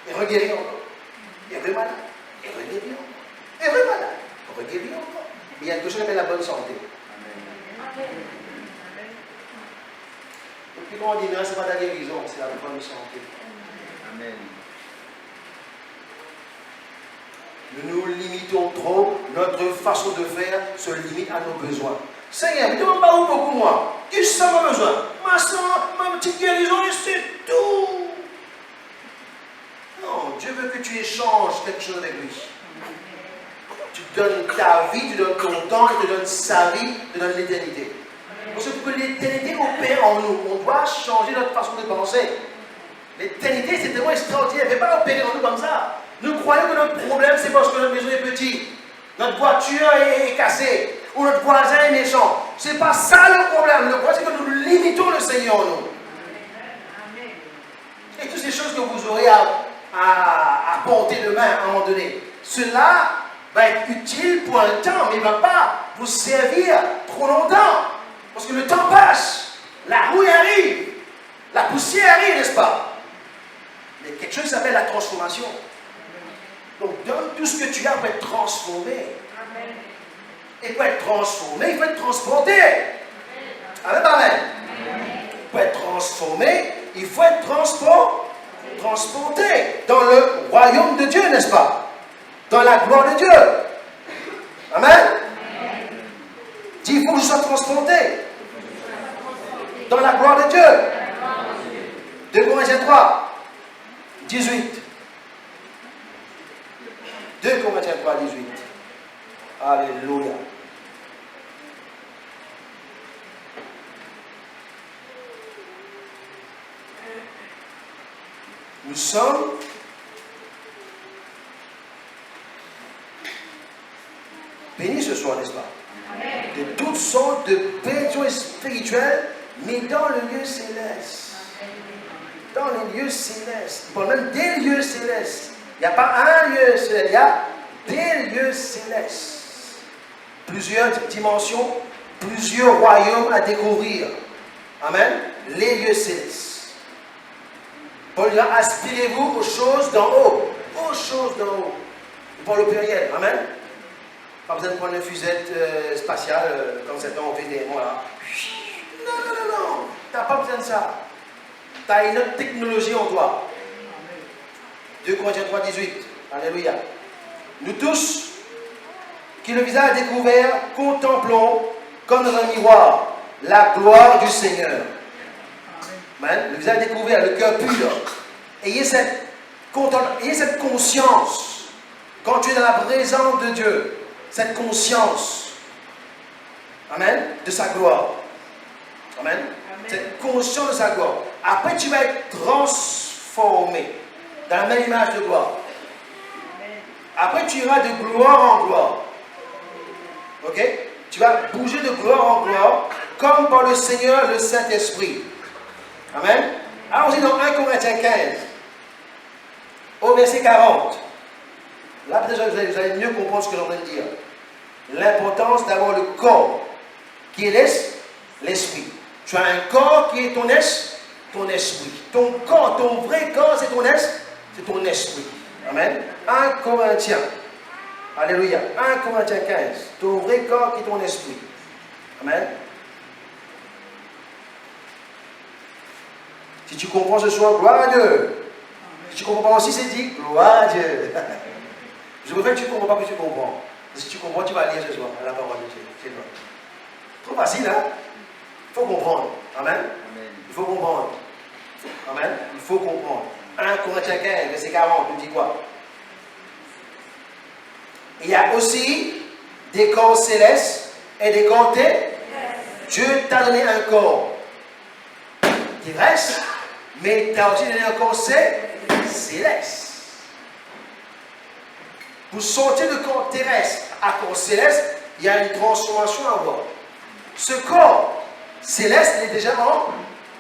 Et reguérir encore. Et remalade. Et reguérir encore. Et remalade. Et reguérir encore. Mais il y a quelque chose qui s'appelle la bonne santé. Amen. Et puis quand on dit non, ce n'est pas ta guérison, c'est la bonne santé. Amen. Nous nous limitons trop, notre façon de faire se limite à nos besoins. Seigneur, ne demande pas où beaucoup moi. Tu sens mon besoin. Ma petite guérison, et c'est tout. Non, Dieu veut que tu échanges quelque chose avec lui. Tu donnes ta vie, tu donnes ton temps, tu donnes sa vie, tu donnes l'éternité. Parce que pour que l'éternité opère en nous, on doit changer notre façon de penser. L'éternité, c'est tellement extraordinaire. Elle ne fait pas opérer en nous comme ça. Nous croyons que notre problème, c'est parce que notre maison est petite, notre voiture est cassée, ou notre voisin est méchant. Ce n'est pas ça le problème. Le problème, c'est que nous limitons le Seigneur en nous. Et toutes ces choses que vous aurez à porter de main à un moment donné, cela va être utile pour un temps, mais il ne va pas vous servir trop longtemps. Parce que le temps passe, la rouille arrive, la poussière arrive, n'est-ce pas? Mais quelque chose qui s'appelle la transformation. Donc donne tout ce que tu as pour être transformé. Amen. Et pour être transformé, il faut être transporté. Amen, amen. Pour être transformé, il faut être transporté dans le royaume de Dieu, n'est-ce pas? Dans la gloire de Dieu. Amen. Dis, il faut que je sois transporté dans la gloire de Dieu. 2 Corinthiens 3, 18. 2 Corinthiens 3, 18. Alléluia. Nous sommes bénis ce soir, n'est-ce pas? De toutes sortes de besoins spirituels, mais dans le lieu céleste. Dans les lieux célestes. Bon, même des lieux célestes. Il n'y a pas un lieu céleste, il y a des lieux célestes. plusieurs dimensions, plusieurs royaumes à découvrir. Amen. Les lieux célestes. Paul dit, aspirez-vous aux choses d'en haut. Aux choses d'en haut. Il parle au pluriel. Amen. Pas besoin de prendre une fusette spatiale, comme certains ont fait des mots là. Non, non, non, non. Tu n'as pas besoin de ça. Tu as une autre technologie en toi. 2 Corinthiens 3, 18. Alléluia. Nous tous, qui le visage découvert, contemplons comme dans un miroir la gloire du Seigneur. Amen. Le visage découvert, le cœur pur. Ayez cette conscience quand tu es dans la présence de Dieu. Cette conscience. Amen. De sa gloire. Amen. Cette conscience de sa gloire. Après, tu vas être transformé dans la même image de gloire. Après, tu iras de gloire en gloire. Ok? Tu vas bouger de gloire en gloire, comme par le Seigneur, le Saint-Esprit. Amen. Allons-y dans 1 Corinthiens 15, au verset 40. Là, peut-être vous allez mieux comprendre ce que j'ai en train de dire. L'importance d'avoir le corps, qui est l'esprit. Tu as un corps qui est ton esprit. Ton corps, ton vrai corps, c'est ton esprit. Amen. 1 Corinthiens. Alléluia. 1 Corinthiens 15. Ton vrai corps qui est ton esprit. Amen. Si tu comprends ce soir, gloire à Dieu. Si tu ne comprends pas aussi, c'est dit, gloire à Dieu. Je préfère que tu ne comprends pas que tu comprends. Si tu comprends, tu vas lire ce soir la parole de Dieu. C'est bon. Trop facile, hein? Il faut comprendre. Amen. Il faut comprendre. Amen. Il faut comprendre. 1 Corinthiens 15, verset 40, nous dit quoi? Il y a aussi des corps célestes et des corps terrestres. Dieu t'a donné un corps terrestre, mais t'a aussi donné un corps céleste. Pour sortir de corps terrestre à corps céleste, il y a une transformation à avoir. Ce corps céleste est déjà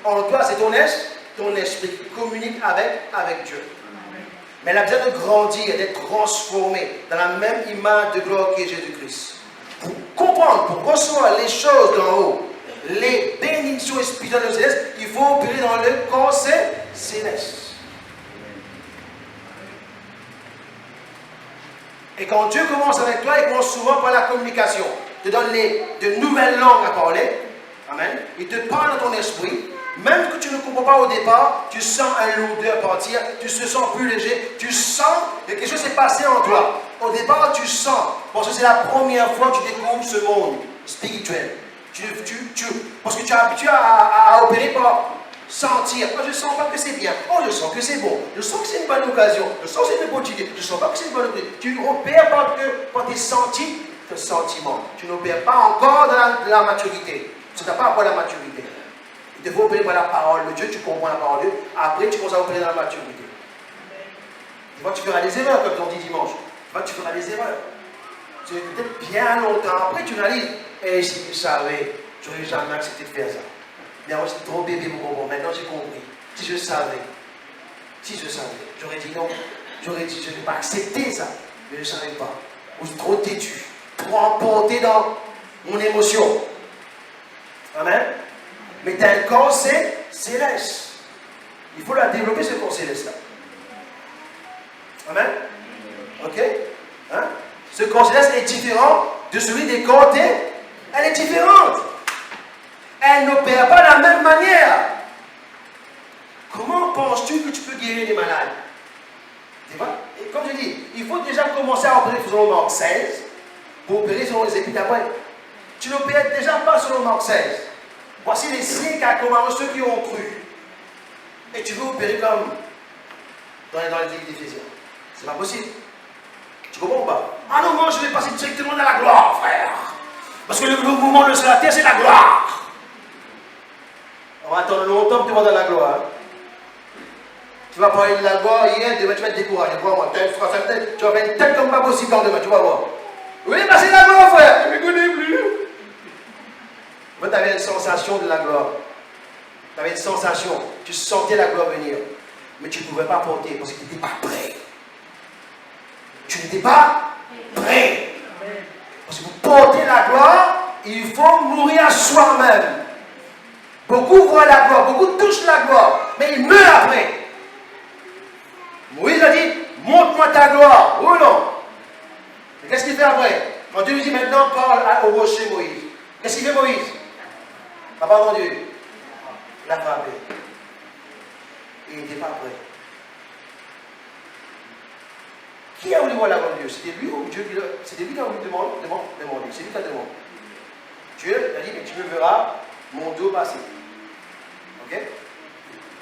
en toi, c'est ton esprit qui communique avec Dieu. Mais elle a besoin de grandir, d'être transformé dans la même image de gloire qu'est Jésus-Christ. Pour comprendre, pour recevoir les choses d'en haut, les bénédictions spirituelles célestes, il faut opérer dans le corps céleste. Et quand Dieu commence avec toi, il commence souvent par la communication. Il te donne de nouvelles langues à parler. Amen. Il te parle dans ton esprit. Même que tu ne comprends pas au départ, tu sens un lourdeur partir, tu te sens plus léger, tu sens que quelque chose s'est passé en toi. Au départ, tu sens, parce que c'est la première fois que tu découvres ce monde spirituel. Parce que tu es habitué à opérer par sentir. Oh, je ne sens pas que c'est bien. Oh, je sens que c'est bon. Je sens que c'est une bonne occasion. Je sens que c'est une bonne idée. Je ne sens pas que c'est une bonne idée. Tu opères par tes sentiments. Tu n'opères pas encore dans la maturité. Tu n'as pas encore la maturité. Il te faut opérer par la parole de Dieu. Tu comprends la parole de Dieu. Après, tu commences à opérer dans la maturité. Des fois, tu feras des erreurs, comme on dit dimanche. Des fois, tu feras des erreurs. Tu peut-être bien longtemps après, tu réalises. Et si je savais, je n'aurais jamais accepté de faire ça. Mais moi, j'étais trop bébé pour comprendre. Maintenant, j'ai compris. Si je savais, j'aurais dit non. J'aurais dit, je n'ai pas accepté ça. Mais je ne savais pas. Ou trop têtu, trop emporté dans mon émotion. Amen. Mais tu as un corps céleste. Il faut la développer, ce corps céleste-là. Amen. Ok? Hein? Ce corps céleste est différent de celui des corps terrestres. Elle est différente. Elle n'opère pas de la même manière. Comment penses-tu que tu peux guérir les malades? Tu vois? Et comme je dis, il faut déjà commencer à opérer selon Marc 16 pour opérer selon les épîtres d'après. Tu n'opères déjà pas selon Marc 16. Voici les signes qu'a commandé ceux qui ont cru. Et tu veux opérer comme dans les livres d'Éphésiens. C'est pas possible. Tu comprends pas? Ah non, moi je vais passer directement dans la gloire, frère. Parce que le mouvement de la terre, c'est la gloire. On va attendre longtemps que tu vas dans la gloire. Tu vas parler de la gloire hier, demain tu vas être découragé. Vois-moi, tu vas faire une tête comme pas possible dans demain, tu vas voir. Oui, mais c'est la gloire, frère. Je ne connais plus. En fait, tu avais une sensation de la gloire. Tu avais une sensation. Tu sentais la gloire venir. Mais tu ne pouvais pas porter parce que tu n'étais pas prêt. Tu n'étais pas prêt. Parce que pour porter la gloire, il faut mourir à soi-même. Beaucoup voient la gloire, beaucoup touchent la gloire, mais ils meurent après. Moïse a dit, montre-moi ta gloire. Oui ou non? Et qu'est-ce qu'il fait après? Quand Dieu lui dit maintenant, parle au rocher Moïse. Qu'est-ce qu'il fait Moïse? Il n'a pas entendu. Il a frappé. Il n'était pas prêt. Qui a voulu voir la gloire de Dieu? C'était lui ou Dieu? C'était lui qui a voulu demander. C'est lui qui a demandé. Dieu a dit, mais tu me verras mon dos passer. Ok?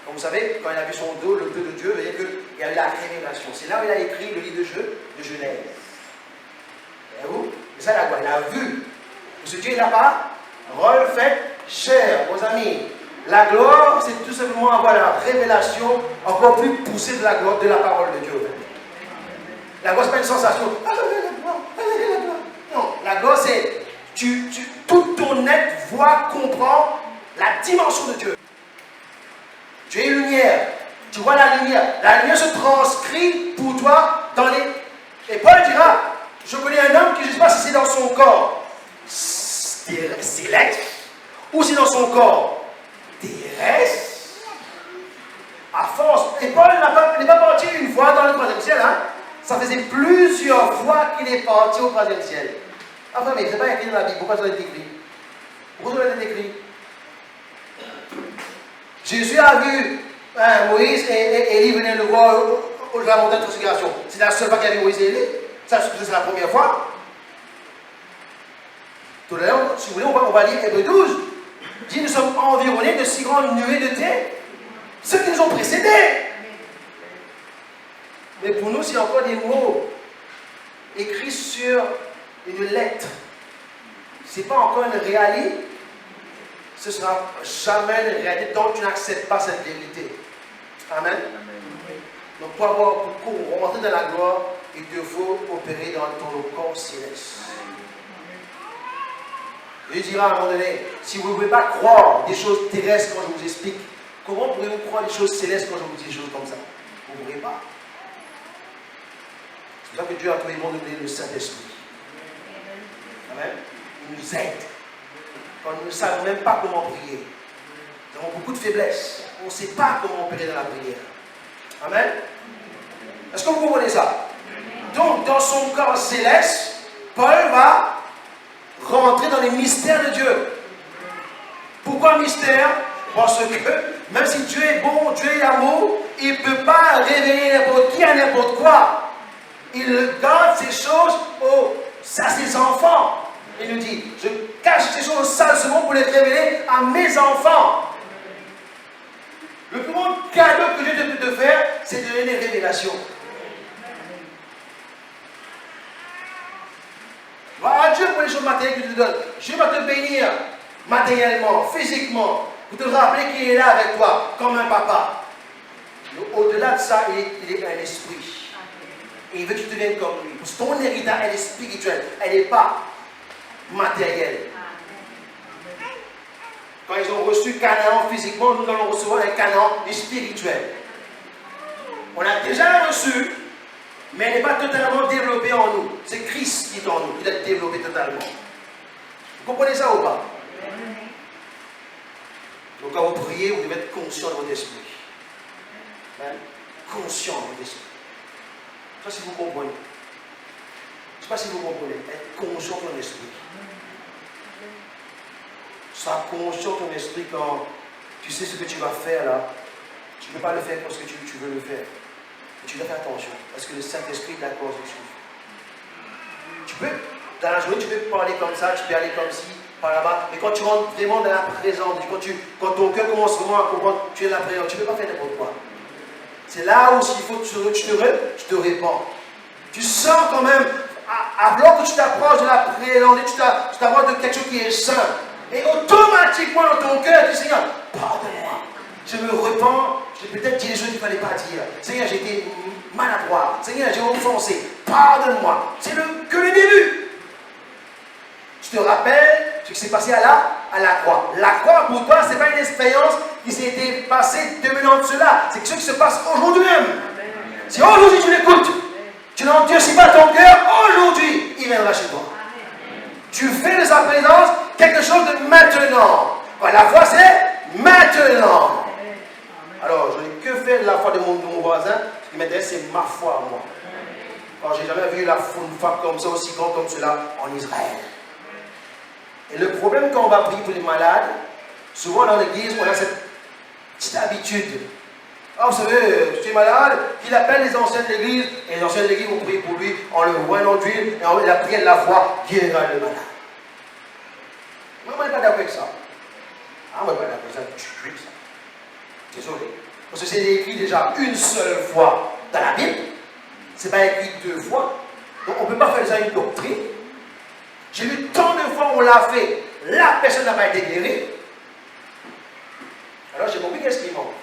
Comme vous savez, quand il a vu son dos, le dos de Dieu, il veut dire qu'il y a eu la révélation. C'est là où il a écrit le livre de Genèse. Voyez-vous? C'est ça la gloire. Il a vu. Parce que Dieu n'a pas refait chair, aux amis. La gloire, c'est tout simplement avoir la révélation encore plus poussée de la gloire, de la parole de Dieu. La gloire, ce n'est pas une sensation. Ah, la gloire, la gloire. Non, la gloire, c'est tout ton être voit, comprend la dimension de Dieu. Tu es lumière, tu vois la lumière. La lumière se transcrit pour toi dans les... Et Paul dira, je connais un homme qui, je ne sais pas si c'est dans son corps céleste ou c'est dans son corps terrestre. À force. Et Paul n'est pas parti une fois dans le troisième ciel. Hein? Ça faisait plusieurs fois qu'il est parti au troisième ciel. Enfin, mais ce n'est pas écrit dans la Bible. Pourquoi ça a été écrit? Pourquoi ça a été écrit? Jésus a vu Moïse et Élie venir le voir au la montagne de transfiguration. C'est la seule fois qu'il a vu Moïse et Élie. Ça, c'est la première fois. Tout à l'heure, si vous voulez, on va lire Hébreux 12. Il dit, nous sommes environnés de si grandes nuées de terre. Ceux qui nous ont précédés. Mais pour nous, c'est encore des mots écrits sur une lettre. Ce n'est pas encore une réalité. Ce ne sera jamais une réalité tant que tu n'acceptes pas cette vérité. Amen. Donc pour rentrer dans la gloire, il te faut opérer dans ton corps céleste. Je dirai à un moment donné, si vous ne pouvez pas croire des choses terrestres quand je vous explique, comment pourrez-vous croire des choses célestes quand je vous dis des choses comme ça? Vous ne pourrez pas. C'est pour ça que Dieu a trouvé bon de donner le Saint-Esprit. Amen. Il nous aide. Quand nous ne savons même pas comment prier. Nous avons beaucoup de faiblesses. On ne sait pas comment opérer dans la prière. Amen. Est-ce que vous comprenez ça? Donc, dans son corps céleste, Paul va rentrer dans les mystères de Dieu. Pourquoi mystère? Parce que même si Dieu est bon, Dieu est amour, il ne peut pas révéler n'importe qui à n'importe quoi. Il garde ces choses à ses enfants. Il nous dit, je cache ces choses au sale ce monde pour les révéler à mes enfants. Le plus grand cadeau que Dieu peut te faire, c'est de donner des révélations. Va à Dieu pour les choses matérielles qu'il te donne. Dieu va te bénir matériellement, physiquement, pour te rappeler qu'il est là avec toi, comme un papa. Au-delà de ça, il est un esprit. Et il veut que tu deviennes comme lui. Parce que ton héritage, elle est spirituelle. Elle n'est pas matérielle. Quand ils ont reçu Canaan physiquement, nous allons recevoir un Canaan spirituel. On a déjà reçu, mais elle n'est pas totalement développée en nous. C'est Christ qui est en nous, qui doit être développé totalement. Vous comprenez ça ou pas? Donc quand vous priez, vous devez être conscient de votre esprit. Conscient de votre esprit. Je ne sais pas si vous comprenez. Je ne sais pas si vous comprenez. Être conscient de ton esprit. Sois conscient de ton esprit quand tu sais ce que tu vas faire là. Tu ne peux pas le faire parce que tu veux le faire. Et tu dois faire attention. Parce que le Saint-Esprit est d'accord avec ce tu peux, dans la journée, tu peux parler comme ça, tu peux aller comme ci, par là-bas. Mais quand tu rentres vraiment dans la présence, quand ton cœur commence vraiment à comprendre, tu es dans la présence, tu ne peux pas faire n'importe quoi. C'est là où il faut que tu te répands. Tu sens quand même, alors que tu t'approches de la présence, tu t'approches de quelque chose qui est saint. Et automatiquement dans ton cœur, tu dis Seigneur, pardonne-moi. Je me repens, j'ai peut-être dit les choses qu'il ne fallait pas dire. Seigneur, j'ai été maladroit. Seigneur, j'ai offensé. Pardonne-moi. C'est que le début. Tu te rappelles ce qui s'est passé à la croix. La croix, pour toi, ce n'est pas une expérience qui s'est été passée 2000 ans de cela. C'est quelque chose qui se passe aujourd'hui même. Si aujourd'hui tu l'écoutes, tu n'endurcis pas ton cœur, aujourd'hui, il viendra chez toi. Tu fais de sa présence quelque chose de maintenant. La foi, c'est maintenant. Alors, je dis, que fait la foi de mon voisin? Ce qui m'intéresse, c'est ma foi à moi. Alors, je n'ai jamais vu une foi comme ça, aussi grande comme cela en Israël. Et le problème quand on va prier pour les malades, souvent dans l'église, on a cette petite habitude. Ah, vous savez, tu es malade, il appelle les anciens de l'église, et les anciens de l'église vont prier pour lui, on le voit dans l'huile, et la prière de la foi guérira le malade. Moi, je ne suis pas d'accord avec ça. Ah, moi, je ne suis pas d'accord avec ça, tu truc ça. Désolé. Parce que c'est écrit déjà une seule fois dans la Bible, c'est pas écrit 2 fois. Donc on ne peut pas faire ça une doctrine. J'ai vu tant de fois où on l'a fait, la personne n'a pas été guérie. Alors j'ai compris qu'est-ce qui manque.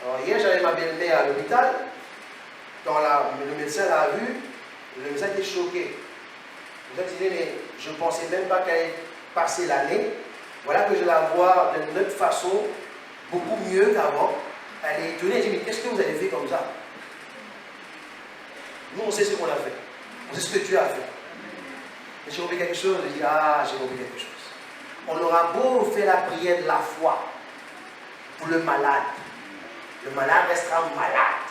Alors hier j'avais ma belle-mère à l'hôpital, quand le médecin l'a vue, le médecin était choqué. Le médecin disait, mais je ne pensais même pas qu'elle allait passer l'année. Voilà que je la vois d'une autre façon, beaucoup mieux qu'avant. Elle est étonnée, elle dit, mais qu'est-ce que vous avez fait comme ça? Nous on sait ce qu'on a fait. On sait ce que tu as fait. Et j'ai compris quelque chose, je dis, ah, j'ai compris quelque chose. On aura beau faire la prière de la foi pour le malade restera malade.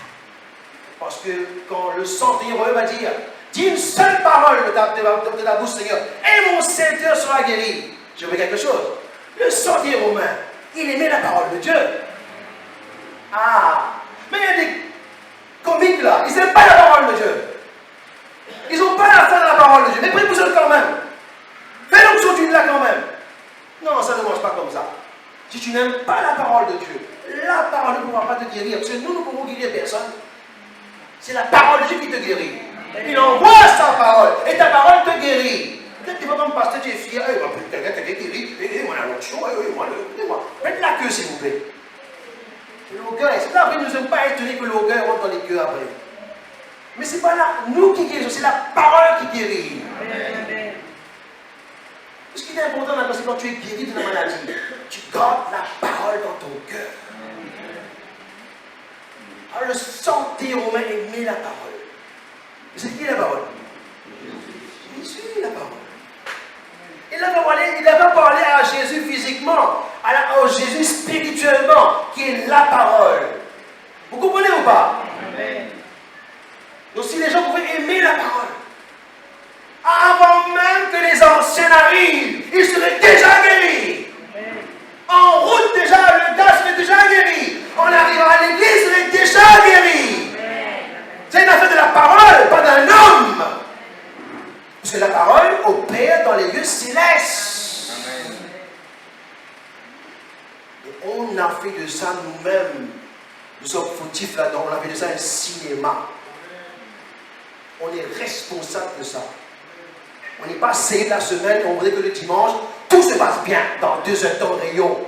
Parce que quand le centurion va dire, dis une seule parole de ta bouche, Seigneur, et mon serviteur sera guéri. J'ai compris quelque chose. Le centurion romain, il aimait la parole de Dieu. Ah, mais il y a des comiques là, ils n'aiment pas la parole de Dieu. Ils n'ont pas la foi dans la parole de Dieu. Mais prie pour eux quand même. Fais l'onction du là quand même. Non, ça ne marche pas comme ça. Si tu n'aimes pas la parole de Dieu, la parole ne pourra pas te guérir. Parce que nous ne pouvons guérir personne. C'est la parole de Dieu qui te guérit. Il envoie sa parole. Et ta parole te guérit. Peut-être que tu vas comme pasteur, tu es fier. Quelqu'un t'a guéri. Moi, la l'onction. Moi. Faites la queue, s'il vous plaît. L'orgueil. C'est là, après, nous ne sommes pas étonnés que l'orgueil rentre dans les cœurs après. Mais ce n'est pas là, nous qui guérissons, c'est la parole qui guérit. Amen. Ce qui est important, c'est quand tu es guéri de la maladie, tu gardes la parole dans ton cœur. Alors le centurion romain aimait la parole. Mais c'est qui la parole? Jésus, la parole. Il n'a pas parlé à Jésus physiquement, à Jésus spirituellement, qui est la parole. Vous comprenez ou pas? Amen. Donc si les gens pouvaient aimer la parole, avant même que les anciens arrivent, ils seraient déjà guéris. Amen. En route déjà, le gars serait déjà guéri. En arrivant à l'église, il serait déjà guéri. C'est une affaire de la parole, pas d'un homme. Parce que la parole opère dans les lieux célestes. Amen. Et on a fait de ça nous-mêmes. Nous sommes fautifs là-dedans, on a fait de ça un cinéma. On est responsable de ça. On n'est pas essayé la semaine, on voudrait que le dimanche, tout se passe bien dans 2 heures de temps de rayon.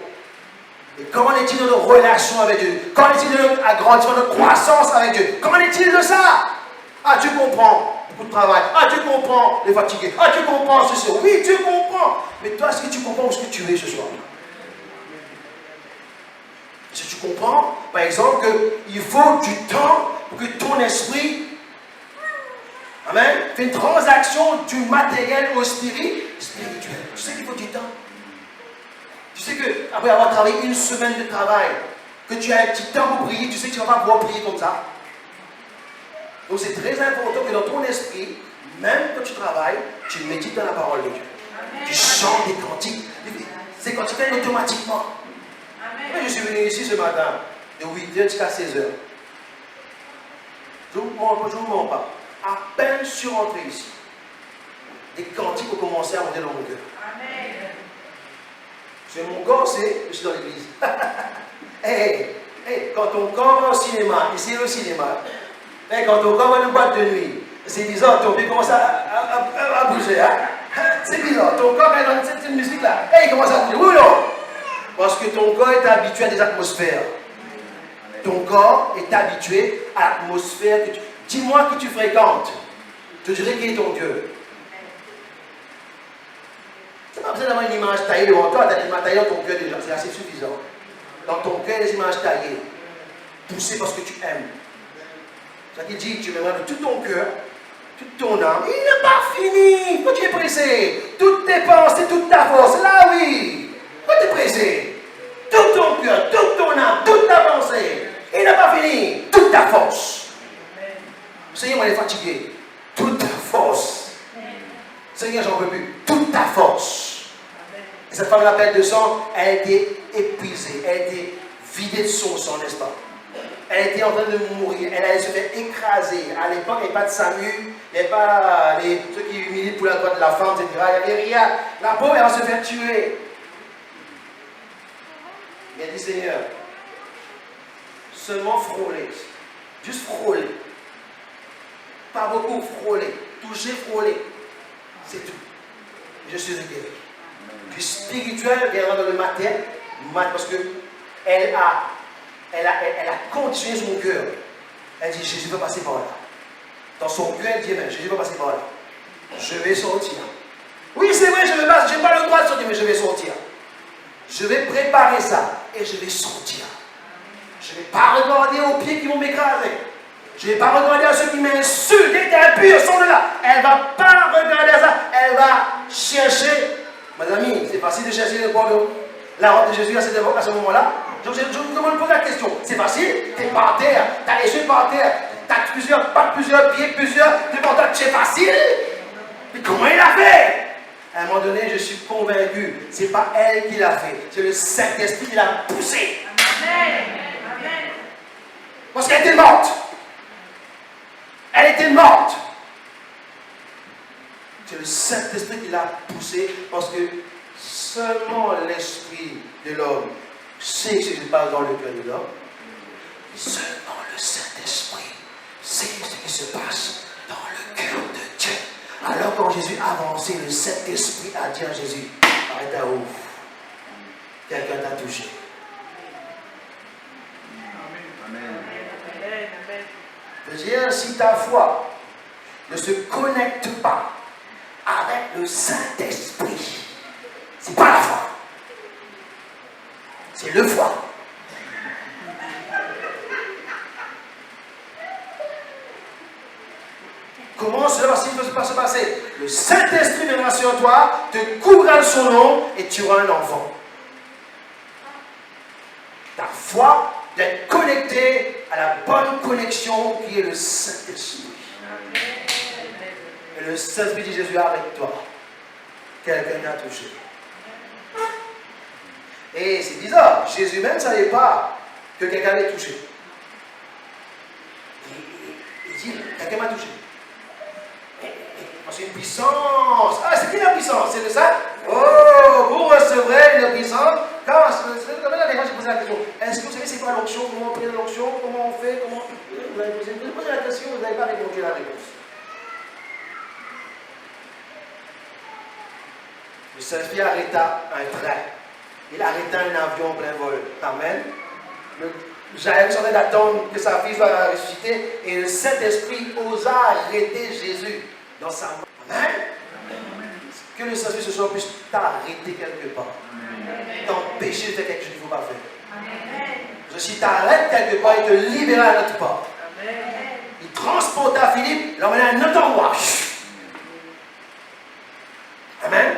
Et comment est-il de nos relations avec Dieu? Comment est-il de notre agrandissement, de notre croissance avec Dieu? Comment est-il de ça? Ah, tu comprends beaucoup de travail. Ah, tu comprends les fatigués. Ah, tu comprends ce soir. Oui, tu comprends. Mais toi, est-ce que tu comprends où est-ce que tu es ce soir? Est-ce que tu comprends, par exemple, qu'il faut du temps pour que ton esprit, amen, fait une transaction du matériel au spirituel. Tu sais qu'il faut du temps. Tu sais qu'après avoir travaillé une semaine de travail, que tu as un petit temps pour prier, tu sais que tu ne vas pas pouvoir prier comme ça. Donc c'est très important que dans ton esprit, même quand tu travailles, tu médites dans la parole de Dieu. Amen. Tu chantes des cantiques. Ces cantiques viennent automatiquement. Amen. Je suis venu ici ce matin, de 8h jusqu'à 16h. Je ne vous mens pas. À peine je suis rentré ici, des cantiques ont commencé à monter dans mon cœur. Amen. C'est mon corps, c'est je suis dans l'église. Hey, quand ton corps va au cinéma, ici au cinéma, hey, quand ton corps va à une boîte de nuit, c'est bizarre, ton pied commence à bouger. Hein? C'est bizarre, ton corps est dans cette musique-là. Hey, il commence à bouger. Oui ou non? Parce que ton corps est habitué à des atmosphères. Ton corps est habitué à l'atmosphère que tu... Dis-moi qui tu fréquentes. Je te dirai qui est ton Dieu. C'est pas besoin d'avoir une image taillée devant toi, tu as une image taillée dans ton cœur déjà, c'est assez suffisant. Dans ton cœur, les images taillées, poussées parce que tu aimes. C'est-à-dire qu'il dit que tu m'aimeras de tout ton cœur, toute ton âme. Il n'est pas fini. Pourquoi tu es pressé? Toutes tes pensées, toute ta force. Là, oui. Pourquoi tu es pressé? Tout ton cœur, toute ton âme, toute ta pensée. Il n'est pas fini. Toute ta force. Seigneur, on est fatigué. Toute ta force. Seigneur, j'en peux plus. Toute ta force. Et cette femme, la perte de sang, elle était épuisée. Elle était vidée de son sang, n'est-ce pas? Elle était en train de mourir. Elle allait se faire écraser. À l'époque, il n'y avait pas de SAMU. Il n'y avait pas ceux qui militent pour la droite de la femme, etc. Il n'y avait rien. La pauvre, elle va se faire tuer. Il a dit, Seigneur, seulement frôler. Juste frôler. Pas beaucoup, frôler. Toucher, frôler. C'est tout. Je suis guéri. Du spirituel viendra dans le matériel, parce qu'elle a continué son cœur. Elle dit, Jésus va passer par là. Dans son cœur, elle dit, mais Jésus va passer par là. Je vais sortir. Oui, c'est vrai, je n'ai pas le droit de sortir, mais je vais sortir. Je vais préparer ça et je vais sortir. Je ne vais pas regarder aux pieds qui vont m'écraser. Je ne vais pas regarder à ceux qui m'insultent et qui impurs sont là. Elle ne va pas regarder à ça. Elle va chercher. Mes amis, c'est facile de chercher le pardon. La robe de Jésus à ce moment-là. Je vous demande de poser la question. C'est facile? Tu es par terre. Tu as les yeux par terre. Tu as plusieurs pattes, plusieurs pieds, plusieurs. Devant toi, c'est facile? Mais comment il a fait? À un moment donné, je suis convaincu. Ce n'est pas elle qui l'a fait. C'est le Saint-Esprit qui l'a poussé. Amen. Parce qu'elle était morte. Elle était morte. C'est le Saint-Esprit qui l'a poussée parce que seulement l'Esprit de l'homme sait ce qui se passe dans le cœur de l'homme. Seulement le Saint-Esprit sait ce qui se passe dans le cœur de Dieu. Alors quand Jésus avançait, le Saint-Esprit a dit à Jésus, arrête à ouf. Quelqu'un t'a touché. Amen. Je veux dire, si ta foi ne se connecte pas avec le Saint-Esprit, c'est pas la foi. C'est le foi. Comment cela va se passer? Le Saint-Esprit viendra sur toi, te couvrira de son nom et tu auras un enfant. Ta foi d'être connecté à la bonne connexion qui est le Saint-Esprit. Et le Saint-Esprit dit Jésus avec toi. Quelqu'un t'a touché. Et c'est bizarre, Jésus même ne savait pas que quelqu'un l'ait touché. Il dit, quelqu'un m'a touché. C'est une puissance. Ah, c'est qui la puissance? C'est de ça? Oh, vous recevrez une puissance. Quand des fois, j'ai posé la question. Est-ce que vous savez c'est quoi l'onction? Comment on prend l'onction? Comment on fait? Comment... Vous avez posé la question, vous n'avez pas répondu à la réponse. Le Saint-Esprit arrêta un train. Il arrêta un avion en plein vol. Amen. Jaïr s'en est d'attendre que sa fille soit ressuscitée et le Saint-Esprit osa arrêter Jésus dans sa main. Amen. Que le Saint-Esprit ce soir puisse t'arrêter quelque part. T'empêcher de faire quelque chose qu'il ne faut pas faire. Si t'arrêtes quelque part, il te libère à notre part. Il transporta Philippe, l'emmena à un autre endroit. Amen.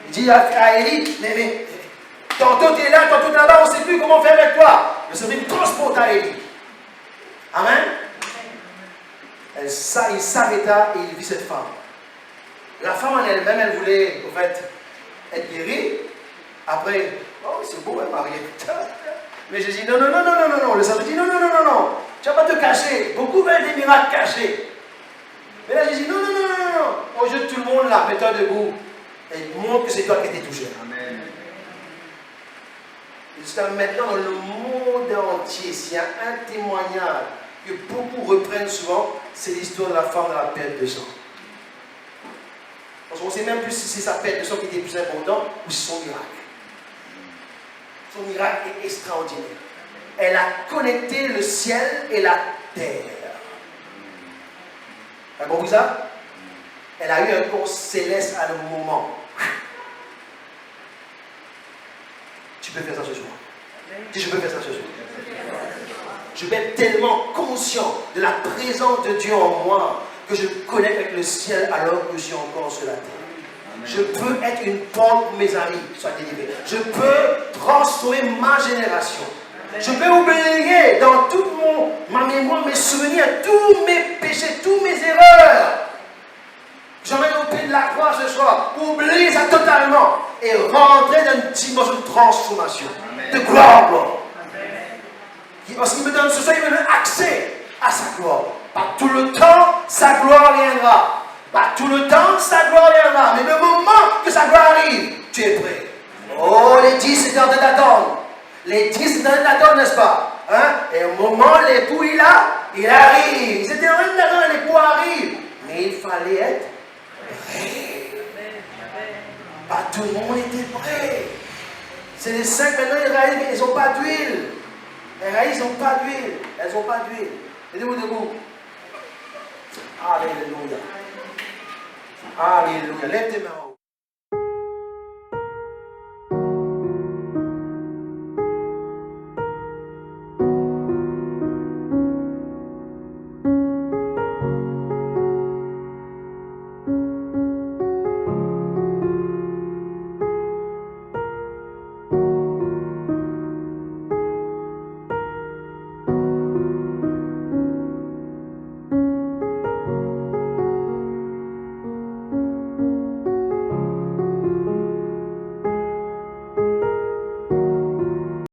Il dit à Élie, mais tantôt tu es là, tantôt tu es là-bas, on ne sait plus comment faire avec toi. Le Saint-Esprit transporta Élie. Amen. Il s'arrêta et il vit cette femme. La femme en elle-même, elle voulait, en fait, être guérie. Après, oh, c'est beau, elle mariée. Mais j'ai dit, non. Le Saint dit, non. Tu ne vas pas te cacher. Beaucoup veulent des miracles cachés. Mais là, j'ai dit, non. Au jeu de tout le monde, là, mets-toi debout. Et montre que c'est toi qui t'es touché. Amen. Jusqu'à maintenant, dans le monde entier, s'il y a un témoignage que beaucoup reprennent souvent, c'est l'histoire de la femme de la perte de sang. Parce qu'on ne sait même plus si c'est sa perte de sang qui était plus important ou son miracle. Son miracle est extraordinaire. Elle a connecté le ciel et la terre. Tu as compris ça? Elle a eu un corps céleste à un moment. Tu peux faire ça ce soir. Si je peux faire ça ce soir. Je vais être tellement conscient de la présence de Dieu en moi que je me connecte avec le ciel alors que je suis encore sur la terre. Je peux être une porte pour mes amis soient délivrés. Je peux transformer ma génération. Je peux oublier dans toute ma mémoire, mes souvenirs, tous mes péchés, toutes mes erreurs. J'emmène au pied de la croix ce soir. Oublier ça totalement et rentrer dans une dimension de transformation, de gloire. Parce qu'il me donne ce soir, il me donne accès à sa gloire. Pas tout le temps, sa gloire viendra. Pas tout le temps, sa gloire viendra. Mais le moment que sa gloire arrive, tu es prêt. Oh, les 10 étaient en train d'attendre. Les 10 étaient en train d'attendre, n'est-ce pas? Hein? Et au moment, l'époux, il arrive. Ils étaient en train d'attendre, l'époux arrive. Mais il fallait être prêt. Pas tout le monde était prêt. C'est les 5 maintenant, ils réalisent, mais ils n'ont pas d'huile. Ils réalisent, ils n'ont pas d'huile. Elles n'ont pas d'huile. Mettez-vous debout. Alléluia. Alléluia. Lève tes mains.